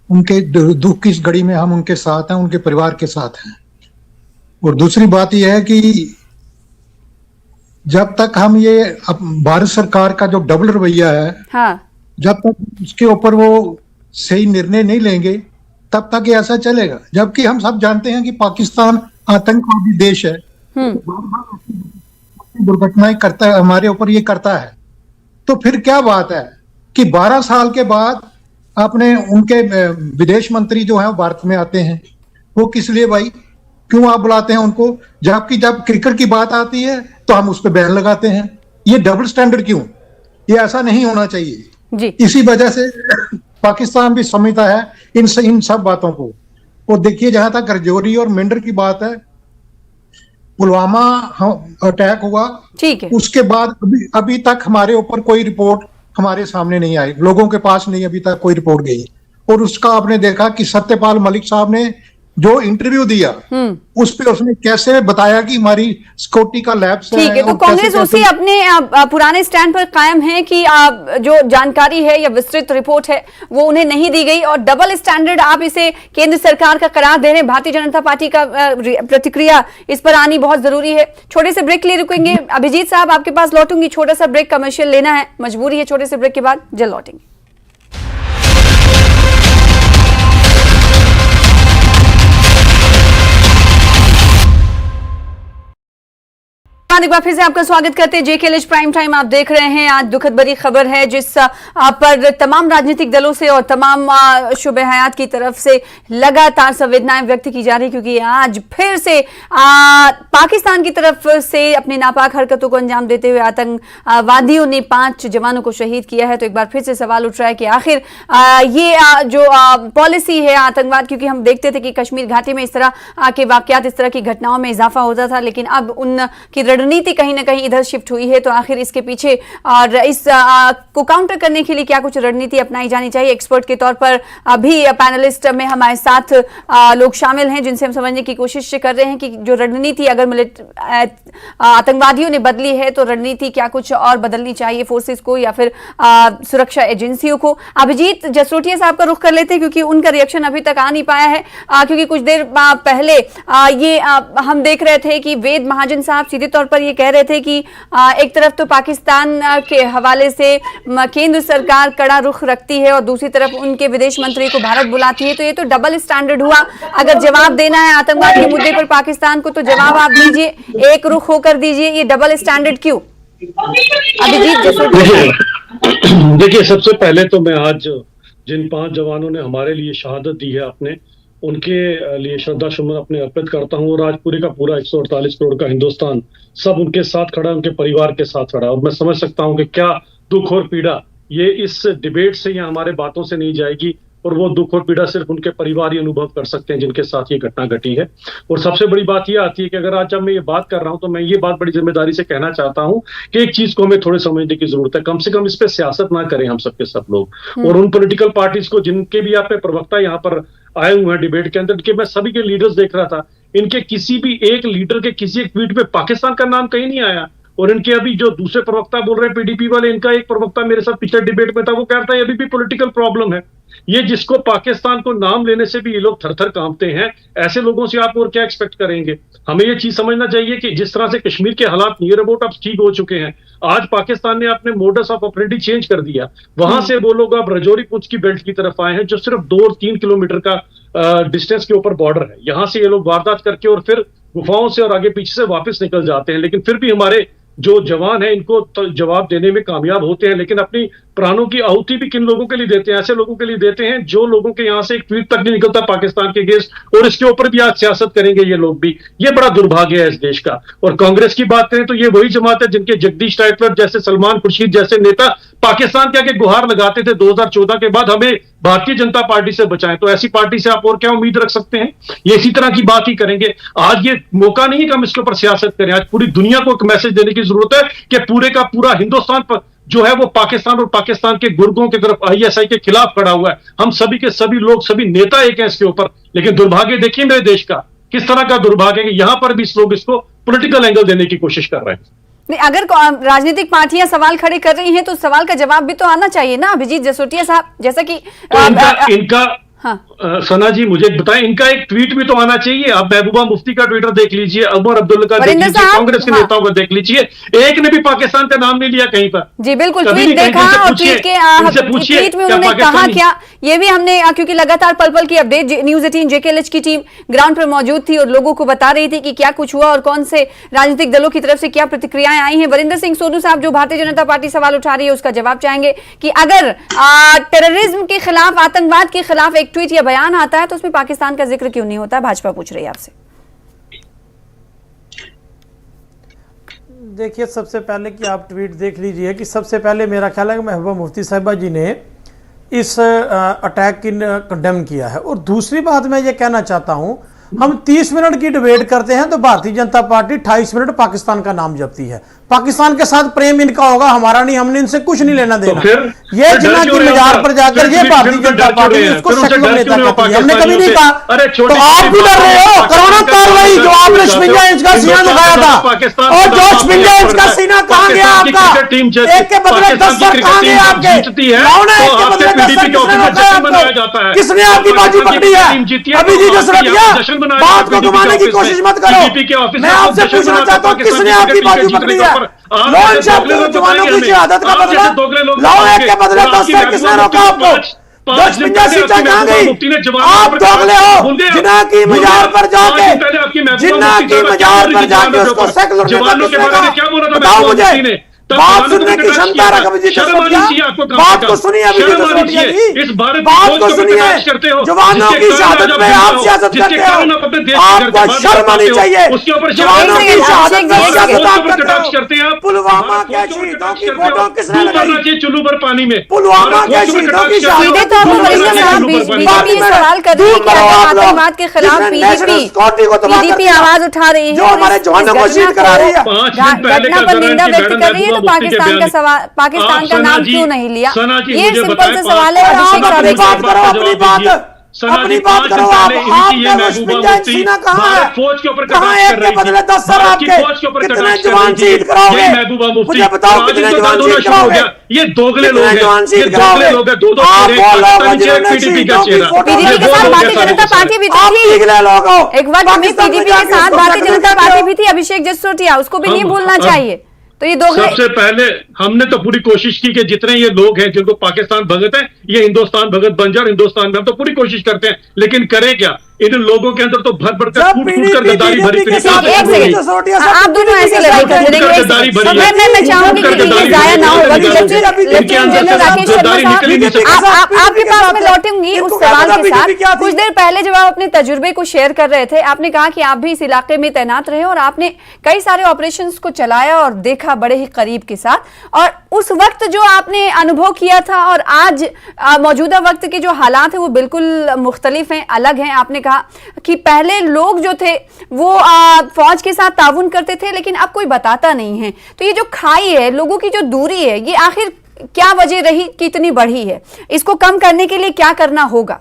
उनके दुख की इस घड़ी में हम उनके साथ हैं, उनके परिवार के साथ हैं। और दूसरी बात यह है कि जब तक हम ये भारत सरकार का जो डबल रवैया है, हाँ, जब तक उसके ऊपर वो सही निर्णय नहीं लेंगे तब तक ये ऐसा चलेगा। जबकि हम सब जानते हैं कि पाकिस्तान आतंकवादी देश है, दुर्घटनाएं करता है, हमारे ऊपर ये करता है। तो फिर क्या बात है कि 12 साल के बाद आपने उनके विदेश मंत्री जो है वो भारत में आते हैं, वो किस लिए भाई? क्यों आप बुलाते हैं उनको? जबकि जब क्रिकेट की बात आती है तो हम उस पर बैन लगाते हैं। ये डबल स्टैंडर्ड क्यों? ये ऐसा नहीं होना चाहिए जी। इसी वजह से पाकिस्तान भी समझता है इन सब बातों को। और देखिए, जहां तक रजौरी और मेंढर की बात है, पुलवामा अटैक हुआ, ठीक है, उसके बाद अभी तक हमारे ऊपर कोई रिपोर्ट हमारे सामने नहीं आई, लोगों के पास नहीं अभी तक कोई रिपोर्ट गई। और उसका आपने देखा कि सत्यपाल मलिक साहब ने जो इंटरव्यू दिया उस पे उसने कैसे बताया कि हमारी सिक्योरिटी का लैब्स है। ठीक है, तो कांग्रेस उसी अपने पुराने स्टैंड पर कायम है कि जो जानकारी है या विस्तृत रिपोर्ट है वो उन्हें नहीं दी गई, और डबल स्टैंडर्ड आप इसे केंद्र सरकार का करार दे रहे हैं। भारतीय जनता पार्टी का प्रतिक्रिया इस पर आनी बहुत जरूरी है। छोटे से ब्रेक के लिए रुकेंगे। अभिजीत साहब, आपके पास लौटूंगी, छोटा सा ब्रेक कमर्शियल लेना है, मजबूरी है। छोटे से ब्रेक के बाद जल्द लौटेंगे। एक बार फिर से आपका स्वागत करते हैं जेकेएलएच प्राइम टाइम आप देख रहे हैं। आज दुखद भरी खबर है जिस पर तमाम राजनीतिक दलों से और तमाम शुबे हयात की तरफ से लगातार संवेदनाएं व्यक्त की जा रही है, क्योंकि आज फिर से पाकिस्तान की तरफ से अपनी नापाक हरकतों को अंजाम देते हुए आतंकवादियों ने 5 जवानों को शहीद किया है। तो एक बार फिर से सवाल उठ रहा है कि आखिर ये जो पॉलिसी है आतंकवाद, क्योंकि हम देखते थे कि कश्मीर घाटी में इस तरह के वाकयात, इस तरह की घटनाओं में इजाफा होता था, लेकिन अब उनकी रणनीति कहीं ना कहीं इधर शिफ्ट हुई है। तो आखिर इसके पीछे और इस को काउंटर करने के लिए क्या कुछ रणनीति अपनाई जानी चाहिए? एक्सपर्ट के तौर पर अभी पैनलिस्ट में हमारे साथ लोग शामिल हैं जिनसे हम समझने की कोशिश कर रहे हैं कि जो रणनीति अगर आतंकवादियों ने बदली है तो रणनीति क्या कुछ और बदलनी चाहिए फोर्सेस को या फिर सुरक्षा एजेंसियों को। अभिजीत जसरोटिया साहब का रुख कर लेते हैं, क्योंकि उनका रिएक्शन अभी तक आ नहीं पाया है, क्योंकि कुछ देर पहले ये हम देख रहे थे कि वेद महाजन साहब सीधे तौर पर ये कह रहे थे कि एक तरफ तो पाकिस्तान के हवाले से केंद्र सरकार कड़ा रुख रखती है और दूसरी तरफ उनके विदेश मंत्री को भारत बुलाती है, तो ये तो डबल स्टैंडर्ड हुआ। अगर जवाब देना है आतंकवाद के मुद्दे पर पाकिस्तान को तो जवाब आप दीजिए, एक रुख होकर दीजिए, ये डबल स्टैंडर्ड क्यों? अभिजीत देखिए, सबसे पहले तो मैं आज जिन 5 जवानों ने हमारे लिए शहादत दी है अपने, उनके लिए श्रद्धा सुमन अपने अर्पित करता हूं। और आज पूरे का पूरा 148 करोड़ का हिंदुस्तान सब उनके साथ खड़ा है, उनके परिवार के साथ खड़ा है। और मैं समझ सकता हूं कि क्या दुख और पीड़ा ये इस डिबेट से या हमारे बातों से नहीं जाएगी, और वो दुख और पीड़ा सिर्फ उनके परिवार ही अनुभव कर सकते हैं जिनके साथ ये घटना घटी है। और सबसे बड़ी बात ये आती है कि अगर आज जब मैं ये बात कर रहा हूं तो मैं ये बात बड़ी जिम्मेदारी से कहना चाहता हूं कि एक चीज को हमें थोड़े समझने की जरूरत है, कम से कम इस पे सियासत ना करें हम सबके सब लोग। और उन पॉलिटिकल पार्टीज को जिनके भी आप प्रवक्ता यहाँ पर आए हुए हैं डिबेट के अंदर, कि मैं सभी के लीडर्स देख रहा था, इनके किसी भी एक लीडर के किसी एक ट्वीट पे पाकिस्तान का नाम कहीं नहीं आया। और इनके अभी जो दूसरे प्रवक्ता बोल रहे हैं पीडीपी वाले, इनका एक प्रवक्ता मेरे साथ पिछले डिबेट में था, वो कहता है अभी भी पॉलिटिकल प्रॉब्लम है। ये जिसको पाकिस्तान को नाम लेने से भी ये लोग थर थर कांपते हैं, ऐसे लोगों से आप और क्या एक्सपेक्ट करेंगे? हमें ये चीज समझना चाहिए कि जिस तरह से कश्मीर के हालात नियर अबाउट अब ठीक हो चुके हैं, आज पाकिस्तान ने अपने मोडस ऑफ ऑपरेंडी चेंज कर दिया। वहां से वो लोग अब रजौरी पुंछ की बेल्ट की तरफ आए हैं, जो सिर्फ 2 और 3 किलोमीटर का डिस्टेंस के ऊपर बॉर्डर है। यहां से ये लोग वारदात करके और फिर गुफाओं से और आगे पीछे से वापस निकल जाते हैं, लेकिन फिर भी हमारे जो जवान है इनको जवाब देने में कामयाब होते हैं। लेकिन अपनी प्राणों की आहुति भी किन लोगों के लिए देते हैं? ऐसे लोगों के लिए देते हैं जो लोगों के यहां से एक ट्वीट तक नहीं निकलता पाकिस्तान के अगेंस्ट, और इसके ऊपर भी आज सियासत करेंगे ये लोग भी। ये बड़ा दुर्भाग्य है इस देश का। और कांग्रेस की बात करें तो ये वही जमात है जिनके जगदीश टाइटलर जैसे, सलमान खुर्शीद जैसे नेता पाकिस्तान के आगे गुहार लगाते थे 2014 के बाद, हमें भारतीय जनता पार्टी से बचाएं। तो ऐसी पार्टी से आप और क्या उम्मीद रख सकते हैं? ये इसी तरह की बात ही करेंगे। आज ये मौका नहीं है कि हम इसके ऊपर सियासत करें। आज पूरी दुनिया को एक मैसेज देने की जरूरत है कि पूरे का पूरा हिंदुस्तान पर जो है वो पाकिस्तान और पाकिस्तान के गुर्गों की तरफ, आईएसआई के खिलाफ खड़ा हुआ है। हम सभी के सभी लोग, सभी नेता एक हैं इसके ऊपर। लेकिन दुर्भाग्य देखिए मेरे देश का, किस तरह का दुर्भाग्य है कि यहां पर भी लोग इसको पॉलिटिकल एंगल देने की कोशिश कर रहे हैं। नहीं, अगर राजनीतिक पार्टियां सवाल खड़े कर रही हैं तो सवाल का जवाब भी तो आना चाहिए ना अभिजीत जसरोटिया साहब, जैसा कि तो हाँ। सना जी मुझे बताएं, इनका एक ट्वीट भी तो आना चाहिए। आप महबूबा मुफ्ती का ट्विटर देख लीजिए, उमर अब्दुल्ला का देख लीजिए, कांग्रेस के नेताओं का देख लीजिए, एक ने भी पाकिस्तान का नाम नहीं लिया कहीं पर। जी बिल्कुल, ट्वीट देखा और ट्वीट में उन्होंने कहा क्या, ये भी हमने, क्योंकि लगातार पल पल की अपडेट न्यूज 18 जेकेएलएच की टीम ग्राउंड पर मौजूद थी और लोगों को बता रही थी कि क्या कुछ हुआ और कौन से राजनीतिक दलों की तरफ से क्या प्रतिक्रियाएं आई हैं। वरिंदर सिंह सोनू साहब, जो भारतीय जनता पार्टी सवाल उठा रही है, उसका जवाब चाहेंगे कि अगर टेररिज्म के खिलाफ, आतंकवाद के खिलाफ एक ट्वीट या बयान आता है तो उसमें पाकिस्तान का जिक्र क्यों नहीं होता? भाजपा पूछ रही है आपसे। देखिए, सबसे पहले कि आप ट्वीट देख लीजिए कि सबसे पहले मेरा ख्याल है कि महबूबा मुफ्ती साहिबा जी ने इस अटैक की कंडेम किया है। और दूसरी बात मैं ये कहना चाहता हूं, हम 30 मिनट की डिबेट करते हैं तो भारतीय जनता पार्टी 28 मिनट पाकिस्तान का नाम जपती है। पाकिस्तान के साथ प्रेम इनका होगा, हमारा नहीं, हमने इनसे कुछ नहीं लेना देना। ये जिन्ना की मजार पर जाकर ये भारतीय जनता पार्टी उसको सेकुलर नेता कहती है, हमने कभी नहीं कहा। तो आप भी डर रहे हो, कोरोना कार्रवाई जो आपने 56 इंच का सीना दिखाया था, और जो 56 इंच का सीना कहां गया आपका? एक के बदले 10 सर कहां गए आपके? एक के बदले 10 सर किसने रोका आपको? किसने आपकी बाजू पकड़ी है? अभी जी जसरतिया, बात को घुमाने की कोशिश मत करो। मैं आपसे पूछना चाहता हूं, किसने आपकी बाजू पकड़ी है? लोन जवानों की शहादत का बदला लाओ, एक के बदले 10 सर किसने रोका आपको? 10-50 सीटें कहां गई? आप दोगले हो। जिन्ना की मजार पर जाके, जिन्ना की मजार पर जाके उसको सेकुलर नेता किसने कहा? बताओ मुझे। बात सुनने की क्षमता रख अभिजीत जसरोटिया, बात को सुनिए अभिजीत जसरोटिया जी, बात को सुनिए। जवानों की शहादत पे आप सियासत करते हो, आपको शर्म आनी चाहिए। जवानों की शहादत पे सियासत आप करते हो। पुलवामा के शहीदों की फोटो किसने लगाई? चुल्लू पर पानी में पुलवामा के शहीदों की शहादत बीजेपी सवाल कर रही है कि आतंकवाद के खिलाफ पीडीपी आवाज उठा रही है, जो हमारे जवानों को शहीद करा रही है, घटना पर निंदा व्यक्त कर रही है, तो पाकिस्तान का सवाल, पाकिस्तान का नाम क्यों नहीं लिया? ये सिंपल से सवाल है। अपनी बात करो, अपनी बात करो। आप सीना कहाँ है? कहाँ एक के बदले 10 सर आपके? कितने जवान शहीद कराओगे? मुझे बताओ, कितने जवान शहीद कराओगे? ये दोगले लोग हैं, ये दोगले लोग हैं। दो पीडीपी के साथ भारतीय जनता पार्टी भी थी, एक वक्त में पीडीपी के साथ भारतीय जनता पार्टी भी थी। अभिषेक जसरोटिया, उसको भी नहीं भूलना चाहिए। तो ये दोगले, सबसे पहले हमने तो पूरी कोशिश की कि जितने ये लोग हैं जिनको पाकिस्तान भगत है, ये हिंदुस्तान भगत बन जाए। हिंदुस्तान में हम तो पूरी कोशिश करते हैं, लेकिन करें क्या? इन लोगों के अंदर तो भर भर कर फूट कर गद्दारी भरी पड़ी। आप दोनों ऐसे लड़ाई कर रहे हैं। मैं चाहूंगी कि ये जाया ना हो। लेफ्टिनेंट जनरल राकेश शर्मा साहब, आपके पास मैं लौटूंगी उस सवाल के साथ। कुछ देर पहले जब आप अपने तजुर्बे को शेयर कर रहे थे, आपने कहा कि आप भी इस इलाके में तैनात रहे और आपने कई सारे ऑपरेशंस को चलाया और देखा बड़े ही करीब के साथ। और उस वक्त जो आपने अनुभव किया था और आज मौजूदा वक्त के जो हालात हैं वो बिल्कुल मुख्तलिफ हैं, अलग हैं। आपने कि पहले लोग जो थे वो फौज के साथ ताउन करते थे, लेकिन अब कोई बताता नहीं है। तो ये जो खाई है, लोगों की जो दूरी है, ये आखिर क्या वजह रही कि इतनी बढ़ी है? इसको कम करने के लिए क्या करना होगा?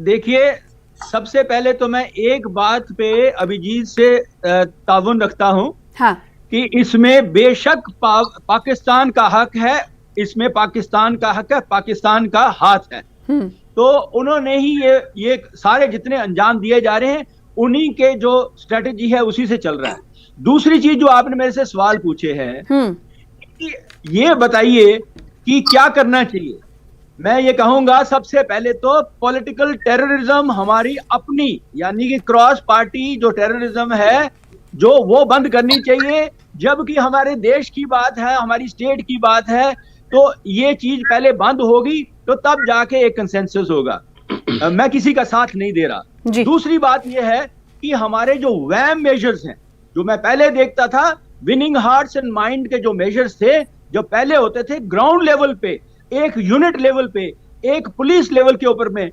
देखिए, सबसे पहले तो मैं एक बात पे अभिजीत से ताउन रखता हूं। हाँ। कि इसमें बेशक पाकिस्तान का हक है, इसमें पाकिस्तान का हक है, पाकिस्तान का हाथ है। तो उन्होंने ही ये सारे जितने अंजाम दिए जा रहे हैं, उन्हीं के जो स्ट्रेटेजी है उसी से चल रहा है। दूसरी चीज जो आपने मेरे से सवाल पूछे हैं, ये बताइए कि क्या करना चाहिए। मैं ये कहूंगा, सबसे पहले तो पॉलिटिकल टेररिज्म हमारी अपनी, यानी कि क्रॉस पार्टी जो टेररिज्म है, जो वो बंद करनी चाहिए। जबकि हमारे देश की बात है, हमारी स्टेट की बात है, तो ये चीज पहले बंद होगी तो तब जाके एक कंसेंसस होगा। मैं किसी का साथ नहीं दे रहा। दूसरी बात यह है कि हमारे जो वैम मेजर्स हैं, जो मैं पहले देखता था, विनिंग हार्ट्स एंड माइंड के जो मेजर्स थे, जो पहले होते थे ग्राउंड लेवल पे, एक यूनिट लेवल पे, एक पुलिस लेवल के ऊपर में,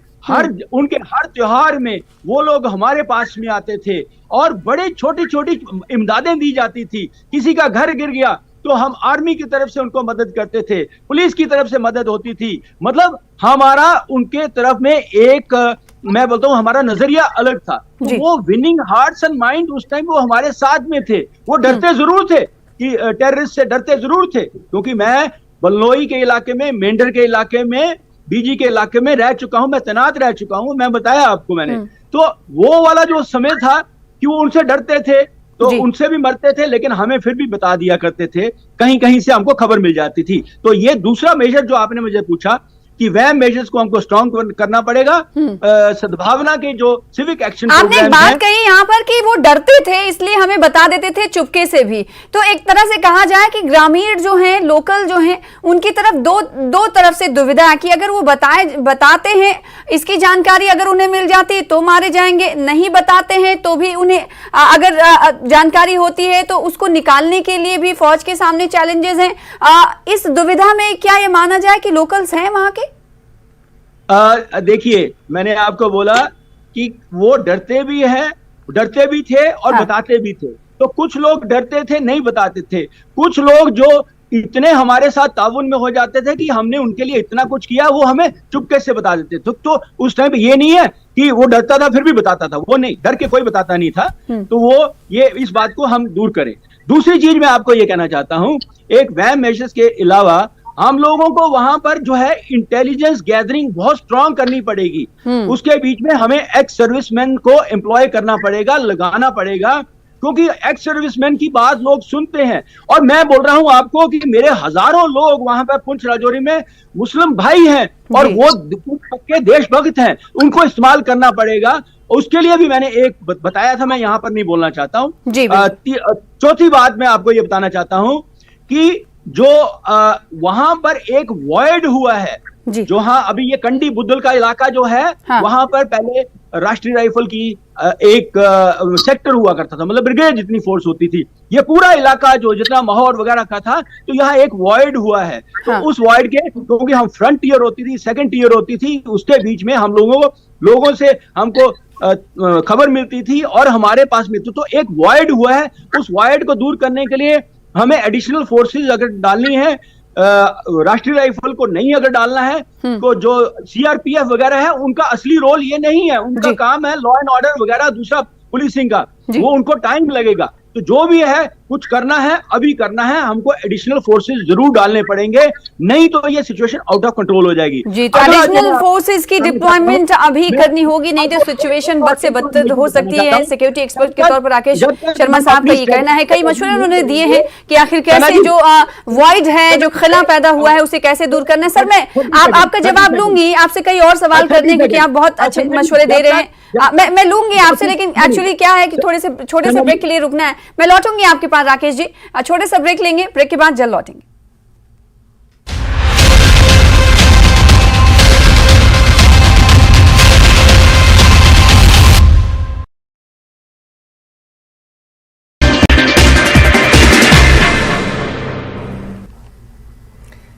उनके हर त्योहार में वो लोग हमारे पास में आते थे और बड़े छोटी छोटी इमदादें दी जाती थी। किसी का घर गिर गया तो हम आर्मी की तरफ से उनको मदद करते थे, पुलिस की तरफ से मदद होती थी। मतलब हमारा उनके तरफ में एक, मैं बोलता हूँ, हमारा नजरिया अलग था। तो वो विनिंग हार्ट्स एंड माइंड उस टाइम वो हमारे साथ में थे। वो डरते जरूर थे कि टेररिस्ट से डरते जरूर थे, क्योंकि मैं बलनोई के इलाके में, मेंढर के इलाके में बीजी के इलाके में रह चुका हूं, मैं तैनात रह चुका हूं, मैं बताया आपको मैंने। तो वो वाला जो समय था कि वो उनसे डरते थे तो उनसे भी मरते थे, लेकिन हमें फिर भी बता दिया करते थे, कहीं कहीं से हमको खबर मिल जाती थी। तो ये दूसरा मेजर जो आपने मुझे पूछा कि वह मेजर्स को हमको स्ट्रॉन्ग करना पड़ेगा। सद्भावना के जो सिविक एक्शन आपने एक बात कही यहाँ पर कि वो डरते थे इसलिए हमें बता देते थे चुपके से भी, तो एक तरह से कहा जाए कि ग्रामीण जो हैं, लोकल जो हैं, उनकी तरफ दो तरफ से दुविधा है कि अगर वो बताते हैं, इसकी जानकारी अगर उन्हें मिल जाती तो मारे जाएंगे, नहीं बताते हैं तो भी उन्हें अगर जानकारी होती है तो उसको निकालने के लिए भी फौज के सामने चैलेंजेस हैं। इस दुविधा में क्या ये माना जाए कि लोकल्स हैं वहां के? देखिए, मैंने आपको बोला कि वो डरते भी थे और बताते भी थे। तो कुछ लोग डरते थे, नहीं बताते थे। कुछ लोग जो इतने हमारे साथ ताउन में हो जाते थे कि हमने उनके लिए इतना कुछ किया, वो हमें चुपके से बता देते थे। तो उस टाइम पे ये नहीं है कि वो डरता था फिर भी बताता था, वो नहीं, डर के कोई बताता नहीं था। तो वो ये इस बात को हम दूर करें। दूसरी चीज मैं आपको ये कहना चाहता हूं, एक वैम मेजर्स के अलावा हम लोगों को वहां पर जो है इंटेलिजेंस गैदरिंग बहुत स्ट्रांग करनी पड़ेगी। उसके बीच में हमें एक्स सर्विसमैन को एम्प्लॉय करना पड़ेगा, लगाना पड़ेगा, क्योंकि एक्स सर्विसमैन की बात लोग सुनते हैं। और मैं बोल रहा हूं आपको कि मेरे हजारों लोग वहां पर पुंछ राजौरी में मुस्लिम भाई हैं और वो पक्के देशभक्त हैं, उनको इस्तेमाल करना पड़ेगा। उसके लिए भी मैंने एक बताया था, मैं यहां पर नहीं बोलना चाहता हूं। चौथी बात मैं आपको ये बताना चाहता हूं कि जो वहां पर एक वॉइड हुआ है, जो अभी ये कंडी बुद्धल का इलाका जो है, वहां पर पहले राष्ट्रीय राइफल की एक सेक्टर हुआ करता था, मतलब ब्रिगेड जितनी फोर्स होती थी। ये पूरा इलाका जो जितना माहौल वगैरह का था, तो यहाँ एक वॉइड हुआ है। तो उस वॉइड के, क्योंकि हम फ्रंट टीयर होती थी, सेकंड टीयर होती थी, उसके बीच में हम लोगों से हमको खबर मिलती थी और हमारे पास में तो एक वॉइड हुआ है। उस वॉइड को दूर करने के लिए हमें एडिशनल फोर्सेस अगर डालनी है, राष्ट्रीय राइफल को नहीं अगर डालना है, तो जो सीआरपीएफ वगैरह है, उनका असली रोल ये नहीं है। उनका काम है लॉ एंड ऑर्डर वगैरह, दूसरा पुलिसिंग का, वो उनको टाइम लगेगा। तो जो भी है कुछ करना है, अभी करना है, हमको एडिशनल फोर्सेस जरूर डालने पड़ेंगे, नहीं तो ये सिचुएशन आउट ऑफ कंट्रोल हो जाएगी। जी, तो एडिशनल फोर्सेस की डिप्लॉयमेंट अभी करनी होगी, नहीं तो सिचुएशन बद से बदतर हो सकती है। सिक्योरिटी एक्सपर्ट के तौर पर राकेश शर्मा साहब का ये कहना है। कई मशवरे उन्होंने दिए हैं कि आखिर कैसे जो वॉइड है, जो खला पैदा हुआ है, उसे कैसे दूर करना है। सर, मैं आपका जवाब लूंगी, आपसे कई और सवाल करने, क्योंकि आप बहुत अच्छे मशवरे दे रहे हैं। मैं लूंगी आपसे, लेकिन एक्चुअली क्या है कि छोटे से ब्रेक के लिए रुकना है। मैं लौटूंगी आपके पास राकेश जी, छोटे से ब्रेक लेंगे, ब्रेक के बाद जल्द लौटेंगे।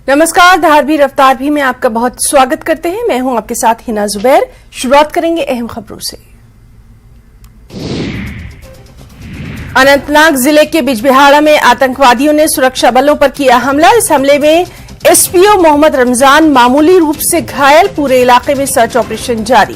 नमस्कार, धारवी रफ्तार भी में आपका बहुत स्वागत करते हैं। मैं हूं आपके साथ हिना जुबैर। शुरुआत करेंगे अहम खबरों से। अनंतनाग जिले के बिजबिहाड़ा में आतंकवादियों ने सुरक्षा बलों पर किया हमला। इस हमले में एसपीओ मोहम्मद रमजान मामूली रूप से घायल। पूरे इलाके में सर्च ऑपरेशन जारी।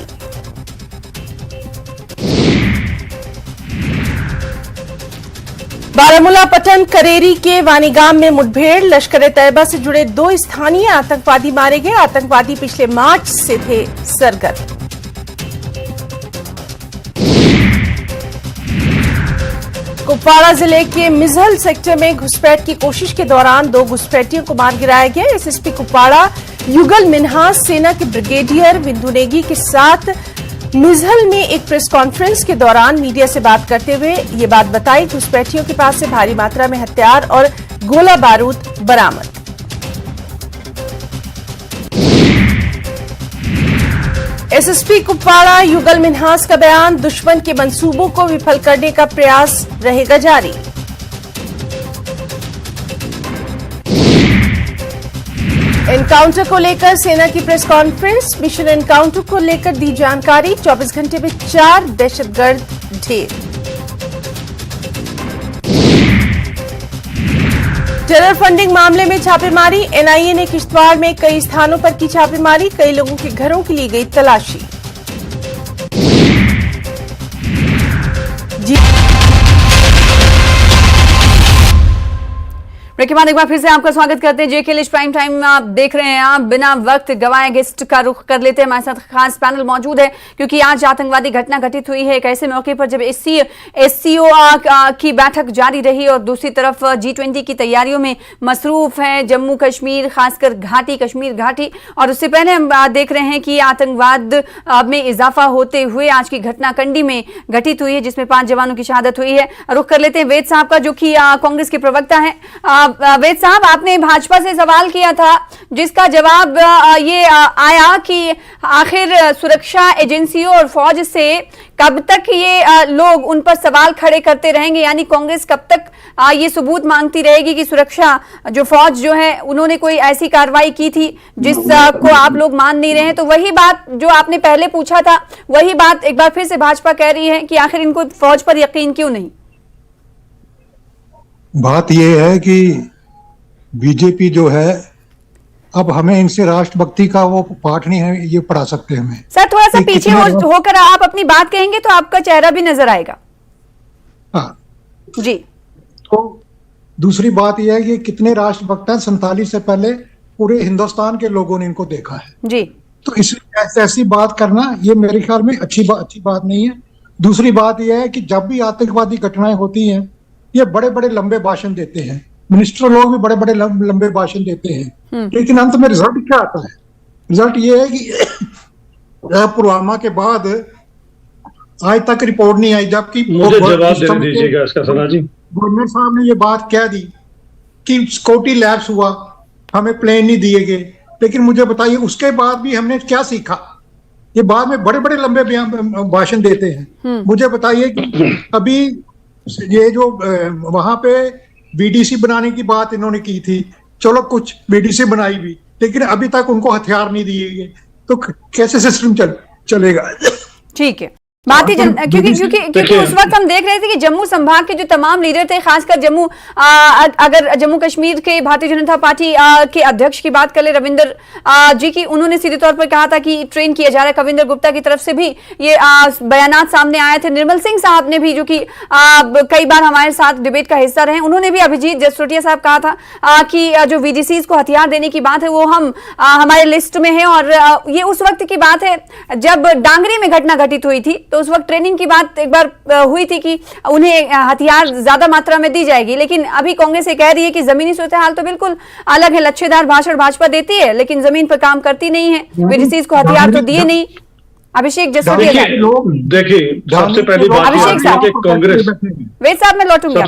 बारामूला पटन करेरी के वानीगाम में मुठभेड़। लश्कर तैयबा से जुड़े 2 स्थानीय आतंकवादी मारे गए। आतंकवादी पिछले मार्च से थे सरगर्म। कुपवाड़ा जिले के मिजहल सेक्टर में घुसपैठ की कोशिश के दौरान 2 घुसपैठियों को मार गिराया गया। एसएसपी कुपवाड़ा युगल मिन्हास सेना के ब्रिगेडियर बिंदु नेगी के साथ मिजहल में एक प्रेस कॉन्फ्रेंस के दौरान मीडिया से बात करते हुए ये बात बताई। घुसपैठियों के पास से भारी मात्रा में हथियार और गोला बारूद बरामद। एसएसपी कुपवाड़ा युगल मिन्हास का बयान, दुश्मन के मंसूबों को विफल करने का प्रयास रहेगा जारी। एनकाउंटर को लेकर सेना की प्रेस कॉन्फ्रेंस। मिशन एनकाउंटर को लेकर दी जानकारी। 24 घंटे में 4 दहशतगर्द ढेर। टेरर फंडिंग मामले में छापेमारी। एनआईए ने किश्तवाड़ में कई स्थानों पर की छापेमारी। कई लोगों के घरों की ली गई तलाशी। ब्रेक के बाद एक बार फिर से आपका स्वागत करते हैं जेके लिस्ट प्राइम टाइम आप देख रहे हैं। आप बिना वक्त गवाए गेस्ट का रुख कर लेते हैं। हमारे साथ खास पैनल मौजूद है क्योंकि आज आतंकवादी घटना घटित हुई है एक ऐसे मौके पर जब एससीओ की बैठक जारी रही और दूसरी तरफ G20 की तैयारियों में मसरूफ है जम्मू कश्मीर, खासकर घाटी, कश्मीर घाटी। और उससे पहले हम देख रहे हैं कि आतंकवाद में इजाफा होते हुए आज की घटना कंडी में घटित हुई है जिसमें 5 जवानों की शहादत हुई है। रुख कर लेते हैं वेद साहब का जो कि कांग्रेस के प्रवक्ता है। वेद साहब, आपने भाजपा से सवाल किया था जिसका जवाब ये आया कि आखिर सुरक्षा एजेंसियों और फौज से कब तक ये लोग उन पर सवाल खड़े करते रहेंगे, यानी कांग्रेस कब तक ये सबूत मांगती रहेगी कि सुरक्षा जो फौज जो है उन्होंने कोई ऐसी कार्रवाई की थी जिसको आप लोग मान नहीं रहे हैं। तो वही बात जो आपने पहले पूछा था वही बात एक बार फिर से भाजपा कह रही है कि आखिर इनको फौज पर यकीन क्यों नहीं। बात यह है कि बीजेपी जो है अब हमें इनसे राष्ट्रभक्ति का वो पाठ नहीं है ये पढ़ा सकते हमें। सर थोड़ा सा पीछे होकर आप अपनी बात कहेंगे तो आपका चेहरा भी नजर आएगा। हाँ जी। तो दूसरी बात यह है कि कितने राष्ट्रभक्त हैं, 47 से पहले पूरे हिंदुस्तान के लोगों ने इनको देखा है जी। तो इसलिए ऐसी बात करना ये मेरे ख्याल में अच्छी बात नहीं है। दूसरी बात यह है कि जब भी आतंकवादी घटनाएं होती हैं ये बड़े बड़े लंबे भाषण देते हैं, मिनिस्टर लोग भी बड़े बड़े लंबे भाषण देते हैं, लेकिन अंत में रिजल्ट क्या आता है? रिजल्ट ये है कि पुलवामा के बाद आज तक रिपोर्ट नहीं आई, जबकि मुझे जवाब दे दीजिएगा इसका। सना जी, गवर्नर साहब ने ये बात कह दी कि सिक्योरिटी लैप्स हुआ, हमें प्लेन नहीं दिए गए, लेकिन मुझे बताइए उसके बाद भी हमने क्या सीखा? ये बाद में बड़े बड़े लंबे भाषण देते हैं। मुझे बताइए कि अभी ये जो वहां पे बीडीसी बनाने की बात इन्होंने की थी, चलो कुछ बीडीसी बनाई भी, लेकिन अभी तक उनको हथियार नहीं दिए गए, तो कैसे सिस्टम चलेगा? ठीक है बात ही क्योंकि उस वक्त हम देख रहे थे कि जम्मू संभाग के जो तमाम लीडर थे, खासकर अगर जम्मू कश्मीर के भारतीय जनता पार्टी के अध्यक्ष की बात कर ले रविंदर जी की, उन्होंने सीधे तौर पर कहा था कि ट्रेन किया जा रहा है। कविंदर गुप्ता की तरफ से भी ये बयानात सामने आए थे। निर्मल सिंह साहब ने भी, जो कि कई बार हमारे साथ डिबेट का हिस्सा रहे, उन्होंने भी अभिजीत जसरोटिया साहब कहा था कि जो VDCs को हथियार देने की बात है वो हमारे लिस्ट में है। और ये उस वक्त की बात है जब डांगरी में घटना घटित हुई थी, तो उस वक्त ट्रेनिंग की बात एक बार हुई थी कि उन्हें हथियार ज्यादा मात्रा में दी जाएगी, लेकिन अभी कांग्रेस ये कह रही है कि जमीनी सूरत हाल तो बिल्कुल अलग है। लच्छेदार भाषण भाजपा देती है लेकिन जमीन पर काम करती नहीं है। VDCs को हथियार तो दिए नहीं। अभिषेक जसरोटिया, देखिए सबसे पहली बात कि कांग्रेस, वेद साहब मैं लौटूंगी।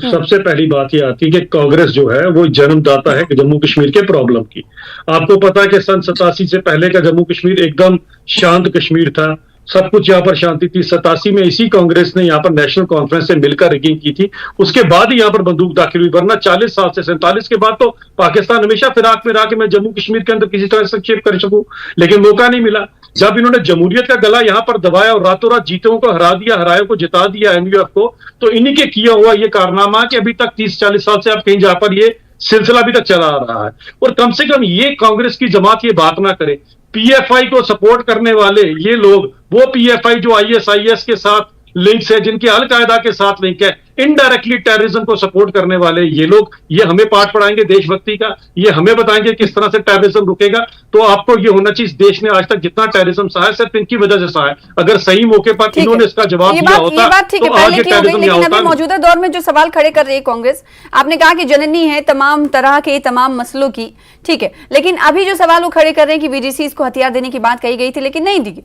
सबसे पहली बात ये आती है कि कांग्रेस जो है वो जन्मदाता है जम्मू कश्मीर के प्रॉब्लम की। आपको पता है कि सन 87 से पहले का जम्मू कश्मीर एकदम शांत कश्मीर था, सब कुछ यहाँ पर शांति थी। 87 में इसी कांग्रेस ने यहाँ पर नेशनल कॉन्फ्रेंस से मिलकर रिगिंग की थी, उसके बाद ही यहाँ पर बंदूक दाखिल हुई, वरना 40 साल से 47 के बाद तो पाकिस्तान हमेशा फिराक में रहा कि मैं जम्मू कश्मीर के अंदर किसी तरह संक्षेप कर सकूं, लेकिन मौका नहीं मिला। जब इन्होंने जमहूरियत का गला यहाँ पर दबाया और रातों रात जीतों को हरा दिया, हरायों को जिता दिया MUF को, तो इन्हीं के किया हुआ ये कारनामा कि अभी तक 30-40 साल से आप कहीं जहां पर ये सिलसिला अभी तक चला आ रहा है। और कम से कम ये कांग्रेस की जमात ये बात ना करे। PFI को सपोर्ट करने वाले ये लोग, वो PFI जो ISIS के साथ लिंक्स है, जिनके अलकायदा के साथ लिंक है, इनडायरेक्टली टेररिज्म को सपोर्ट करने वाले ये लोग, ये हमें पाठ पढ़ाएंगे देशभक्ति का, ये हमें बताएंगे किस तरह से टेररिज्म रुकेगा। तो आपको ये होना चाहिए, देश ने आज तक जितना टेररिज्म सहा है सिर्फ इनकी वजह से सहा है। अगर सही मौके पर इन्होंने इसका जवाब दिया होता तो आज ये टेररिज्म नहीं होता। मौजूदा दौर में जो सवाल खड़े कर रही है कांग्रेस, आपने कहा कि जननी है तमाम तरह के तमाम मसलों की, ठीक है, लेकिन अभी जो सवाल वो खड़े कर रहे हैं कि VDCs को हथियार देने की बात कही गई थी लेकिन नहीं दी।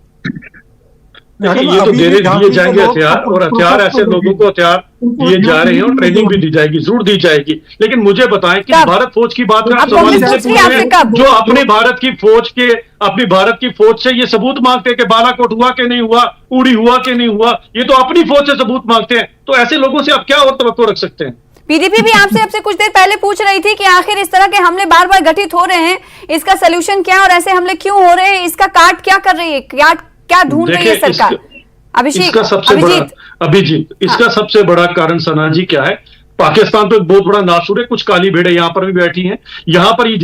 ये तो दिए जाएंगे हथियार, और हथियार ऐसे लोगों को हथियार दिए जा रहे हैं और ट्रेनिंग भी दी जाएगी, जरूर दी जाएगी। लेकिन मुझे बताएं कि भारत फौज की बात में जो अपनी भारत की फौज से ये सबूत मांगते हैं कि बालाकोट हुआ कि नहीं हुआ, उड़ी हुआ कि नहीं हुआ, ये तो अपनी फौज से सबूत मांगते हैं। तो ऐसे लोगों से आप क्या और तवक्को रख सकते हैं? PDP भी आपसे कुछ देर पहले पूछ रही थी कि आखिर इस तरह के हमले बार बार घटित हो रहे हैं, इसका सोल्यूशन क्या है और ऐसे हमले क्यों हो रहे हैं, इसका काट क्या कर रही है, क्या ढूंढ रही है सरकार? इसका सबसे बड़ा कारण सना जी क्या है? पाकिस्तान तो एक बहुत बड़ा नासुर है, कुछ काली भेड़े यहाँ पर भी बैठी हैं। यहाँ पर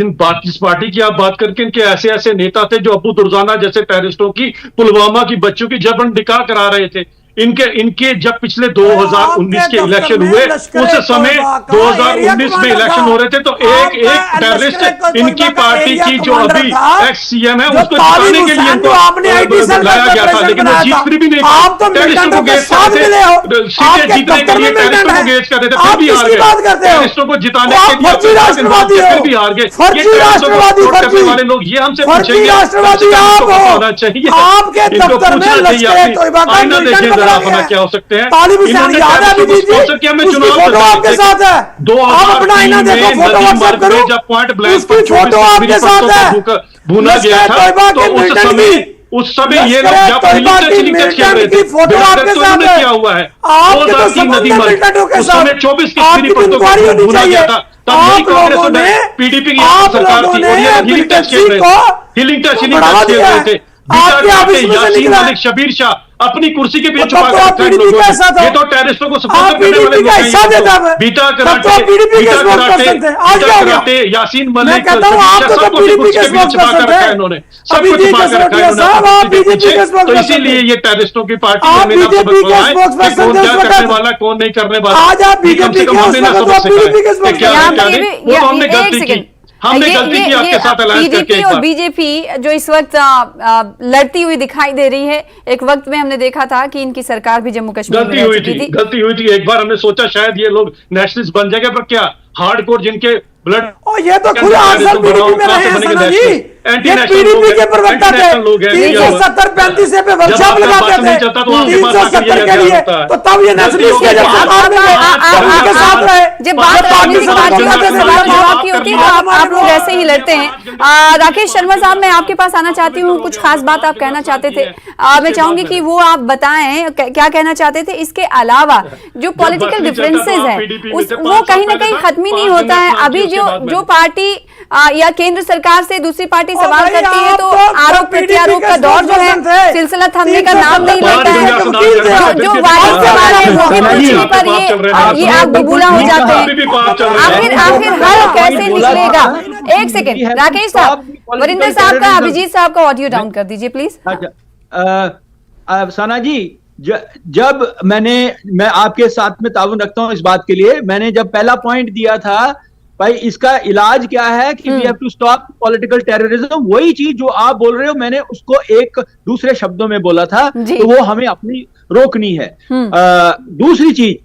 जिस पार्टी की आप बात करके, इनके ऐसे ऐसे नेता थे जो अबू दुर्जाना जैसे टेररिस्टों की, पुलवामा की बच्चों की जबरन निकाह करा रहे थे। इनके जब पिछले 2019 के इलेक्शन हुए उस समय 2019 में इलेक्शन हो रहे थे तो एक टेररिस्ट इनकी पार्टी की जो अभी एक्स सीएम है उसको जिताने के लिए इनको लाया गया था, लेकिन वो जीत फिर भी नहीं पाए। टेररिस्टों को गेज करते थे, सीटें जीतने के लिए टेररिस्टों को गेज करते थे, फिर भी हार गए। टेररिस्टों को जिताने के लिए फिर भी हार गए। ये टेररिस्टों को सपोर्ट करने वाले लोग ये हमसे पूछेंगे होना चाहिए, इनको पूछना चाहिए, आईना देखिए जरा अपना क्या हो सकते हैं। इन्होंने स्पॉन्सर किया, मैं चुनाव आपके साथ है 2003 में जब पॉइंट ब्लैंक पर 24 भूना गया था तो उस समय ये लोग जब हिलिंग टच खेल रहे थे उन्होंने किया हुआ है 2003 नदी मर उस समय 24 की स्त्री पर तो भूना गया था। तब यही कांग्रेस में पीडीपी की सरकार थी और ये हिलिंग टच खेल रहे थे, हिलिंग टच खेल रहे थे। यासीन मलिक, शबीर शाह अपनी कुर्सी के पीछे छुपा कर ये तो टेररिस्टों को सपोर्ट करने वाले लोग हैं। बीटा कराटे यासीन मलिक सबको कुर्सी के पीछे छुपा कर रखा है इन्होंने, सबको छुपा कर रखा है। तो इसीलिए ये टेररिस्टों की पार्टी है, कौन क्या करने वाला कौन नहीं करने वाला, कम से कम हमने ना सबक सिखाया क्या वो तो हमने गलती की, हमने गलती की आपके साथ अलायंस करके। पीडीपी और बीजेपी जो इस वक्त लड़ती हुई दिखाई दे रही है, एक वक्त में हमने देखा था कि इनकी सरकार भी जम्मू कश्मीर में गलती हुई थी। एक बार हमने सोचा शायद ये लोग नेशनलिस्ट बन जाएंगे, पर क्या हार्डकोर जिनके ब्लड ये तो खुद 8 साल पीडीपी में रहे हैं सना जी, ये पीडीपी के प्रवक्ता थे, 370-35 पे वर्कशॉप लगाते थे 370 के लिए, तो तब ये नेशनलिस्ट के आपके साथ रहे। जब बात राजनीतिक पार्टियों की होती है तो आप लोग ऐसे ही लड़ते हैं। राकेश शर्मा साहब, मैं आपके पास आना चाहती हूँ, कुछ खास बात आप कहना चाहते थे, मैं चाहूंगी कि वो आप बताएं क्या कहना चाहते थे। इसके अलावा जो पॉलिटिकल डिफरेंसेस है वो कहीं ना कहीं खत्म ही नहीं होता है। अभी जो पार्टी या केंद्र सरकार से दूसरी पार्टी सवाल करती है तो आरोप प्रत्यारोप का दौर जो है सिलसिला थमने का नाम नहीं लेता है। जो वायरल सवाल है वो भी पूछने पर ये आप बबूला हो जाते हैं। आखिर हल कैसे निकलेगा? एक सेकंड राकेश साहब, वरिंदर साहब का, अभिजीत साहब का ऑडियो डाउन कर दीजिए प्लीज। सना जी, जब मैं आपके साथ में ताउन रखता हूं इस बात के लिए, मैंने जब पहला पॉइंट दिया था भाई इसका इलाज क्या है कि we have to stop political terrorism, वही चीज जो आप बोल रहे हो मैंने उसको एक दूसरे शब्दों में बोला था, तो वो हमें अपनी रोकनी है। दूसरी चीज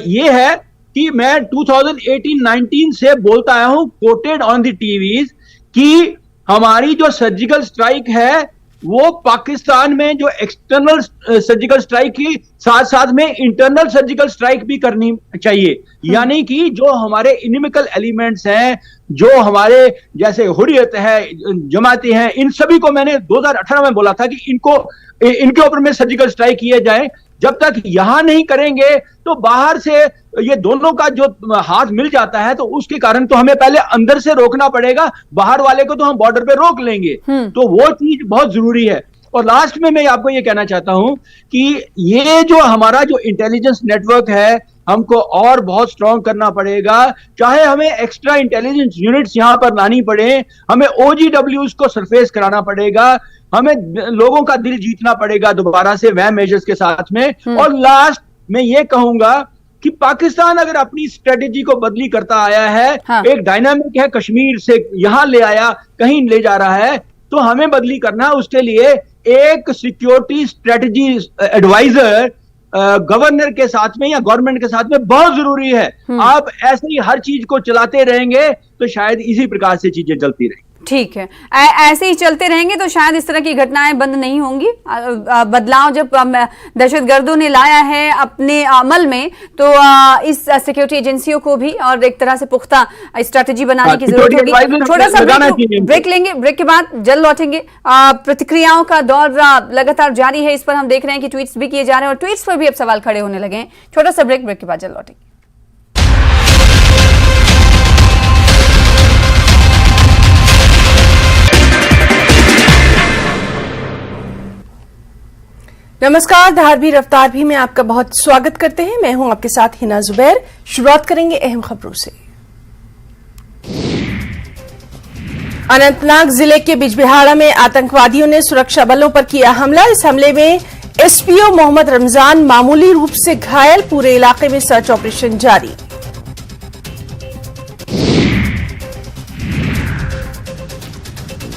ये है कि मैं 2018-19 से बोलता आया हूं, कोटेड ऑन द टीवीज, कि हमारी जो सर्जिकल स्ट्राइक है वो पाकिस्तान में जो एक्सटर्नल सर्जिकल स्ट्राइक की साथ साथ में इंटरनल सर्जिकल स्ट्राइक भी करनी चाहिए। यानी कि जो हमारे इनिमिकल एलिमेंट्स हैं, जो हमारे जैसे हुर्रियत है, जमाती हैं, इन सभी को मैंने 2018 में बोला था कि इनके ऊपर में सर्जिकल स्ट्राइक किए जाए। जब तक यहां नहीं करेंगे तो बाहर से ये दोनों का जो हाथ मिल जाता है तो उसके कारण तो हमें पहले अंदर से रोकना पड़ेगा, बाहर वाले को तो हम बॉर्डर पे रोक लेंगे। तो वो चीज बहुत जरूरी है। और लास्ट में मैं आपको ये कहना चाहता हूं कि ये जो हमारा जो इंटेलिजेंस नेटवर्क है हमको और बहुत स्ट्रांग करना पड़ेगा, चाहे हमें एक्स्ट्रा इंटेलिजेंस यूनिट्स यहां पर लानी पड़े, हमें OGWs को सरफेस कराना पड़ेगा, हमें लोगों का दिल जीतना पड़ेगा दोबारा से वैम मेजर्स के साथ में। और लास्ट मैं ये कहूंगा कि पाकिस्तान अगर अपनी स्ट्रेटेजी को बदली करता आया है, एक डायनामिक है, कश्मीर से यहां ले आया, कहीं ले जा रहा है, तो हमें बदली करना, उसके लिए एक सिक्योरिटी स्ट्रेटेजी एडवाइजर गवर्नर के साथ में या गवर्नमेंट के साथ में बहुत जरूरी है। आप ऐसे ही हर चीज को चलाते रहेंगे तो शायद इसी प्रकार से चीजें चलती रहेंगी। ठीक है, ऐसे ही चलते रहेंगे तो शायद इस तरह की घटनाएं बंद नहीं होंगी। बदलाव जब दहशतगर्दों ने लाया है अपने अमल में तो इस सिक्योरिटी एजेंसियों को भी और एक तरह से पुख्ता स्ट्रैटेजी बनाने की जरूरत होगी। छोटा सा ब्रेक लेंगे, ब्रेक के बाद जल्द लौटेंगे। प्रतिक्रियाओं का दौर लगातार जारी है, इस पर हम देख रहे हैं कि ट्वीट्स भी किए जा रहे हैं और ट्वीट्स पर भी अब सवाल खड़े होने लगे हैं। छोटा सा ब्रेक के बाद जल्द लौटेंगे। नमस्कार, धारवी रफ्तार भी में आपका बहुत स्वागत करते हैं। मैं हूं आपके साथ हिना जुबैर। शुरुआत करेंगे अहम खबरों से। अनंतनाग जिले के बिजबिहाड़ा में आतंकवादियों ने सुरक्षा बलों पर किया हमला। इस हमले में एसपीओ मोहम्मद रमजान मामूली रूप से घायल, पूरे इलाके में सर्च ऑपरेशन जारी।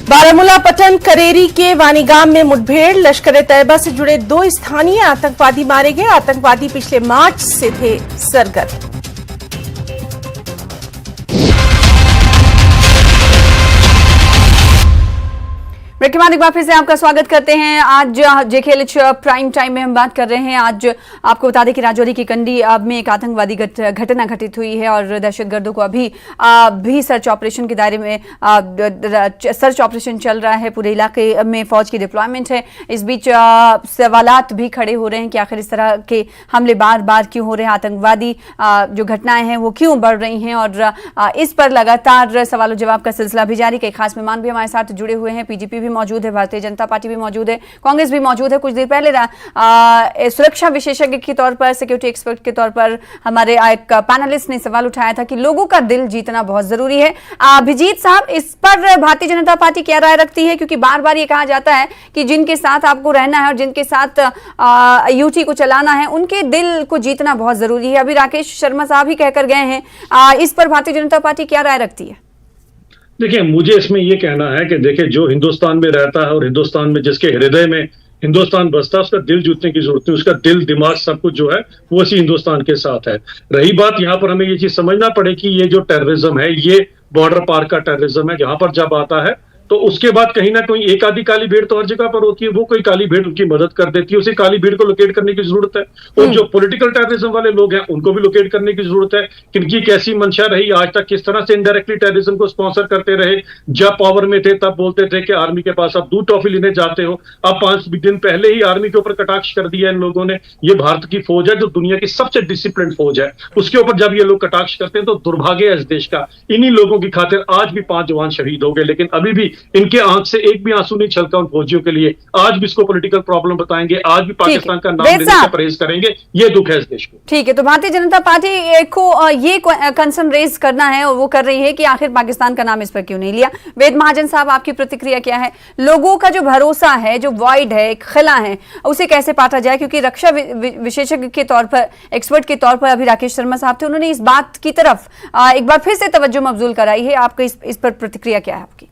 बारामूला पटन करेरी के वानीगाम में मुठभेड़, लश्कर तैयबा से जुड़े 2 स्थानीय आतंकवादी मारे गए। आतंकवादी पिछले मार्च से थे सरगर्म। ब्रेक के बाद एक बार फिर से आपका स्वागत करते हैं। आज जेकेएलएच प्राइम टाइम में हम बात कर रहे हैं। आज आपको बता दें कि राजौरी की कंडी में एक आतंकवादी घटना घटित हुई है और दहशतगर्दों को अभी भी सर्च ऑपरेशन के दायरे में सर्च ऑपरेशन चल रहा है। पूरे इलाके में फौज की डिप्लॉयमेंट है। इस बीच सवालात भी खड़े हो रहे हैं कि आखिर इस तरह के हमले बार बार क्यों हो रहे हैं, आतंकवादी जो घटनाएं हैं वो क्यों बढ़ रही हैं, और इस पर लगातार सवालों जवाब का सिलसिला भी जारी। कई खास मेहमान भी हमारे साथ जुड़े हुए हैं। पीजीपी मौजूद है, भारतीय जनता पार्टी भी मौजूद है, कांग्रेस भी मौजूद है। कुछ देर पहले सुरक्षा विशेषज्ञ के तौर पर, सिक्योरिटी एक्सपर्ट के तौर पर हमारे एक पैनलिस्ट ने सवाल उठाया था कि लोगों का दिल जीतना बहुत जरूरी है। अभिजीत साहब, इस पर भारतीय जनता पार्टी क्या राय रखती है? क्योंकि बार बार ये कहा जाता है कि जिनके साथ आपको रहना है और जिनके साथ यूटी को चलाना है, उनके दिल को जीतना बहुत जरूरी है। अभी राकेश शर्मा साहब ही कहकर गए हैं। इस पर भारतीय जनता पार्टी क्या राय रखती है? देखिए, मुझे इसमें ये कहना है कि देखिए, जो हिंदुस्तान में रहता है और हिंदुस्तान में जिसके हृदय में हिंदुस्तान बसता है, उसका दिल जीतने की जरूरत है। उसका दिल, दिमाग, सब कुछ जो है वो इसी हिंदुस्तान के साथ है। रही बात, यहाँ पर हमें ये चीज समझना पड़े कि ये जो टेररिज्म है, ये बॉर्डर पार का टेररिज्म है। जहां पर जब आता है तो उसके बाद कहीं ना कहीं एक आधी काली भीड़ तो हर जगह पर होती है, वो कोई काली भीड़ उनकी मदद कर देती है। उसी काली भीड़ को लोकेट करने की जरूरत है। और जो पॉलिटिकल टेररिज्म वाले लोग हैं, उनको भी लोकेट करने की जरूरत है। किनकी कैसी मंशा रही आज तक, किस तरह से इनडायरेक्टली टेररिज्म को स्पॉन्सर करते रहे। जब पावर में थे तब बोलते थे कि आर्मी के पास आप दूध टॉफी लेने जाते हो। अब 5 दिन पहले ही आर्मी के ऊपर कटाक्ष कर दिया इन लोगों ने। ये भारत की फौज है जो दुनिया की सबसे डिसिप्लिन फौज है, उसके ऊपर जब ये लोग कटाक्ष करते हैं तो दुर्भाग्य है इस देश का। इन्हीं लोगों की खातिर आज भी 5 जवान शहीद हो गए, लेकिन अभी भी इनके आंख से एक भी आंसू नहीं छलका उन फौजियों के लिए। आज भी इसको पॉलिटिकल प्रॉब्लम बताएंगे, आज भी पाकिस्तान का नाम लेने से परहेज करेंगे। ये दुख है इस देश को। ठीक है, तो भारतीय जनता पार्टी को ये कंसर्न रेज करना है और वो कर रही है कि आखिर पाकिस्तान का नाम इस पर क्यों नहीं लिया। वेद महाजन साहब, आपकी प्रतिक्रिया क्या है? लोगों का जो भरोसा है, जो वॉइड है, एक खला है, उसे कैसे पाटा जाए? क्योंकि रक्षा विशेषज्ञ के तौर पर, एक्सपर्ट के तौर पर अभी राकेश शर्मा साहब थे, उन्होंने इस बात की तरफ एक बार फिर से तवज्जो मबजूल कराई है। आपको इस पर प्रतिक्रिया क्या है आपकी?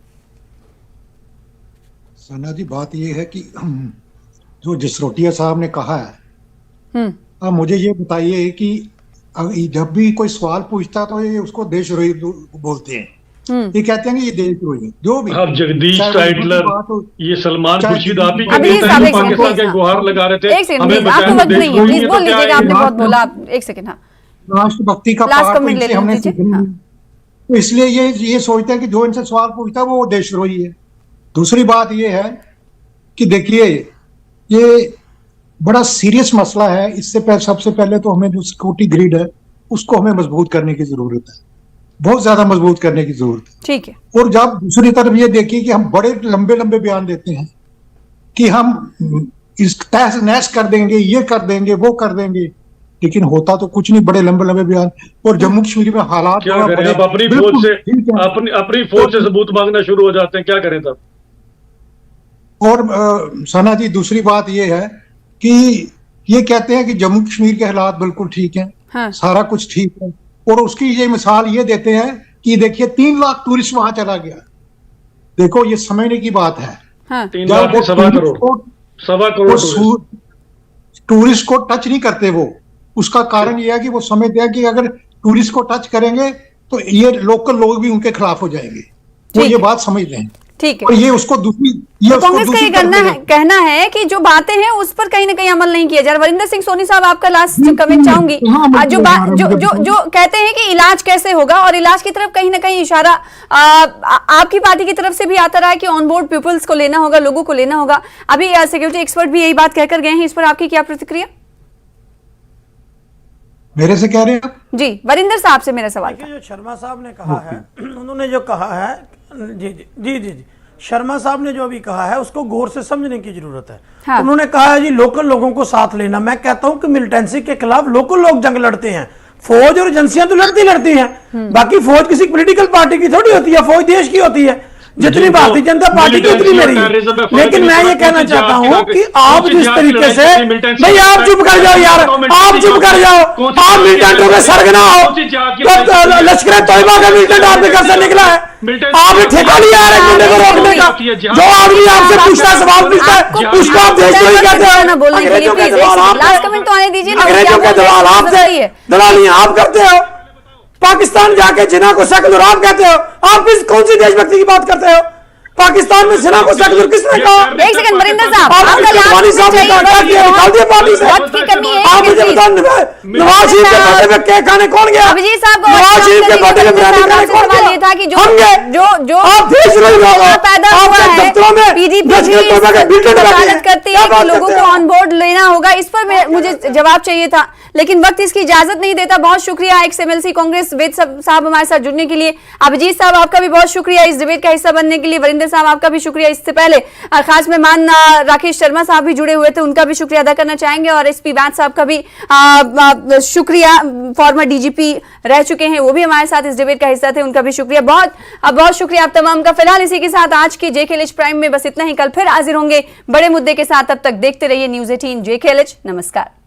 सना जी, बात ये है कि जो जसरोटिया साहब ने कहा है, अब मुझे ये बताइए कि जब भी कोई सवाल पूछता तो ये उसको देशद्रोही बोलते हैं। ये कहते हैं कि ये देशद्रोही, जो भी अब जगदीश टाइटलर, ये सलमान खुर्शीद, आप ही पाकिस्तान के गुहार लगा रहे थे। राष्ट्रभक्ति का पाठ हमने तो इसलिए ये सोचते हैं कि जो इनसे सवाल पूछता है वो देशद्रोही है। दूसरी बात ये है कि देखिए, ये बड़ा सीरियस मसला है। इससे सबसे पहले तो हमें जो सिक्योरिटी ग्रिड है उसको हमें मजबूत करने की जरूरत है, बहुत ज्यादा मजबूत करने की जरूरत है। ठीक है। और जब दूसरी तरफ ये देखिए कि हम बड़े लंबे लंबे बयान देते हैं कि हम इस तहस नहस कर देंगे, ये कर देंगे, वो कर देंगे, लेकिन होता तो कुछ नहीं, बड़े लंबे लंबे बयान। और जम्मू कश्मीर में हालात क्या करें? आप अपनी फौज से सबूत मांगना शुरू हो जाते हैं, क्या करें तब? और सना जी, दूसरी बात ये है कि ये कहते हैं कि जम्मू कश्मीर के हालात बिल्कुल ठीक हैं। हाँ। सारा कुछ ठीक है, और उसकी ये मिसाल ये देते हैं कि देखिए 3 लाख टूरिस्ट वहां चला गया। देखो, ये समझने की बात है। हाँ। 3 लाख 1.25 करोड़ टूरिस्ट को टच नहीं करते वो। उसका कारण ये है कि वो समझते हैं कि अगर टूरिस्ट को टच करेंगे तो ये लोकल लोग भी उनके खिलाफ हो जाएंगे। वो ये बात समझ लें। ठीक है। और ये उसको दूसरी, तो कांग्रेस का ये कहना है कि जो बातें हैं उस पर कहीं ना कहीं अमल नहीं किया जा रहा। वरिंदर सिंह सोनी साहब, आपका लास्ट कमेंट चाहूंगी। जो कहते हैं कि इलाज कैसे होगा, और इलाज की तरफ कहीं ना कहीं इशारा आपकी पार्टी की तरफ से भी आता रहा है कि ऑन बोर्ड पीपल्स को लेना होगा, लोगों को लेना होगा। अभी सिक्योरिटी एक्सपर्ट भी यही बात कहकर गए हैं। इस पर आपकी क्या प्रतिक्रिया? मेरे से कह रहे हैं जी? वरिंदर साहब से मेरा सवाल था। जो शर्मा साहब ने कहा है, उन्होंने जो कहा है, जी जी जी जी जी शर्मा साहब ने जो अभी कहा है उसको गौर से समझने की जरूरत है। हाँ। उन्होंने कहा है जी लोकल लोगों को साथ लेना। मैं कहता हूं कि मिलिटेंसी के खिलाफ लोकल लोग जंग लड़ते हैं, फौज और एजेंसियां तो लड़ती हैं। बाकी फौज किसी पॉलिटिकल पार्टी की थोड़ी होती है, फौज देश की होती है। जितनी भारतीय जनता पार्टी की उतनी मेरी है। लेकिन मैं ये कहना चाहता हूं कि आप जिस तरीके से, भाई आप चुप कर जाओ यार, आप चुप कर जाओ, आप मिलिटेंटों के सर्ग ना हो। तो लश्कर तोयबा का मिलिटेंट आपके घर से निकला है, आपने ठेका लिया है गुंडे को रोकने का। जो आदमी आपसे पूछता है, सवाल पूछता है, उसको आप देशद्रोही कहते हो। अंग्रेजों के दलाल आप, अंग्रेजों के दलाल आप थे, दलालियां आप करते हो। पाकिस्तान जाके जिना को सेकुलर आप कहते हो। आप किस कौन सी देशभक्ति की बात करते हो? पाकिस्तान में जिना को सेकुलर किसने कहा? एक सेकंड वरिंदर साहब, आप निकाल दिया पार्टी से। वक्त की कमी है। आप मुझे बताओ, नवाज शरीफ के बर्थडे पे केक खाने कौन गया? अभिजीत साहब, नवाज शरीफ के बर्थडे पे बिरयानी खाने कौन गया? ये था कि जो हम गए। जो आप देशद्रोही लोग हो। पैदा हुआ आपके है, दफ्तरों में पीडीपी लश्कर तोयबा के बिल्डिंग वकालत करती है कि लोगों को ऑन बोर्ड लेना होगा। इस पर मुझे जवाब चाहिए था, लेकिन वक्त इसकी इजाजत नहीं देता। बहुत शुक्रिया XMLC कांग्रेस वेद साहब हमारे साथ जुड़ने के लिए। अभिजीत साहब आपका भी बहुत शुक्रिया इस डिबेट का हिस्सा बनने के लिए। वरिंदर साहब आपका भी शुक्रिया। इससे पहले खास मेहमान राकेश शर्मा साहब भी जुड़े हुए थे, उनका भी शुक्रिया अदा करना चाहेंगे। और SP वैद साहब का भी शुक्रिया, फॉर्मर DGP रह चुके हैं, वो भी हमारे साथ इस डिबेट का हिस्सा थे, उनका भी शुक्रिया। बहुत शुक्रिया आप तमाम का। फिलहाल इसी के साथ आज के JKLH प्राइम में बस इतना ही। कल फिर हाजिर होंगे बड़े मुद्दे के साथ। तब तक देखते रहिए News 18 JKLH। नमस्कार।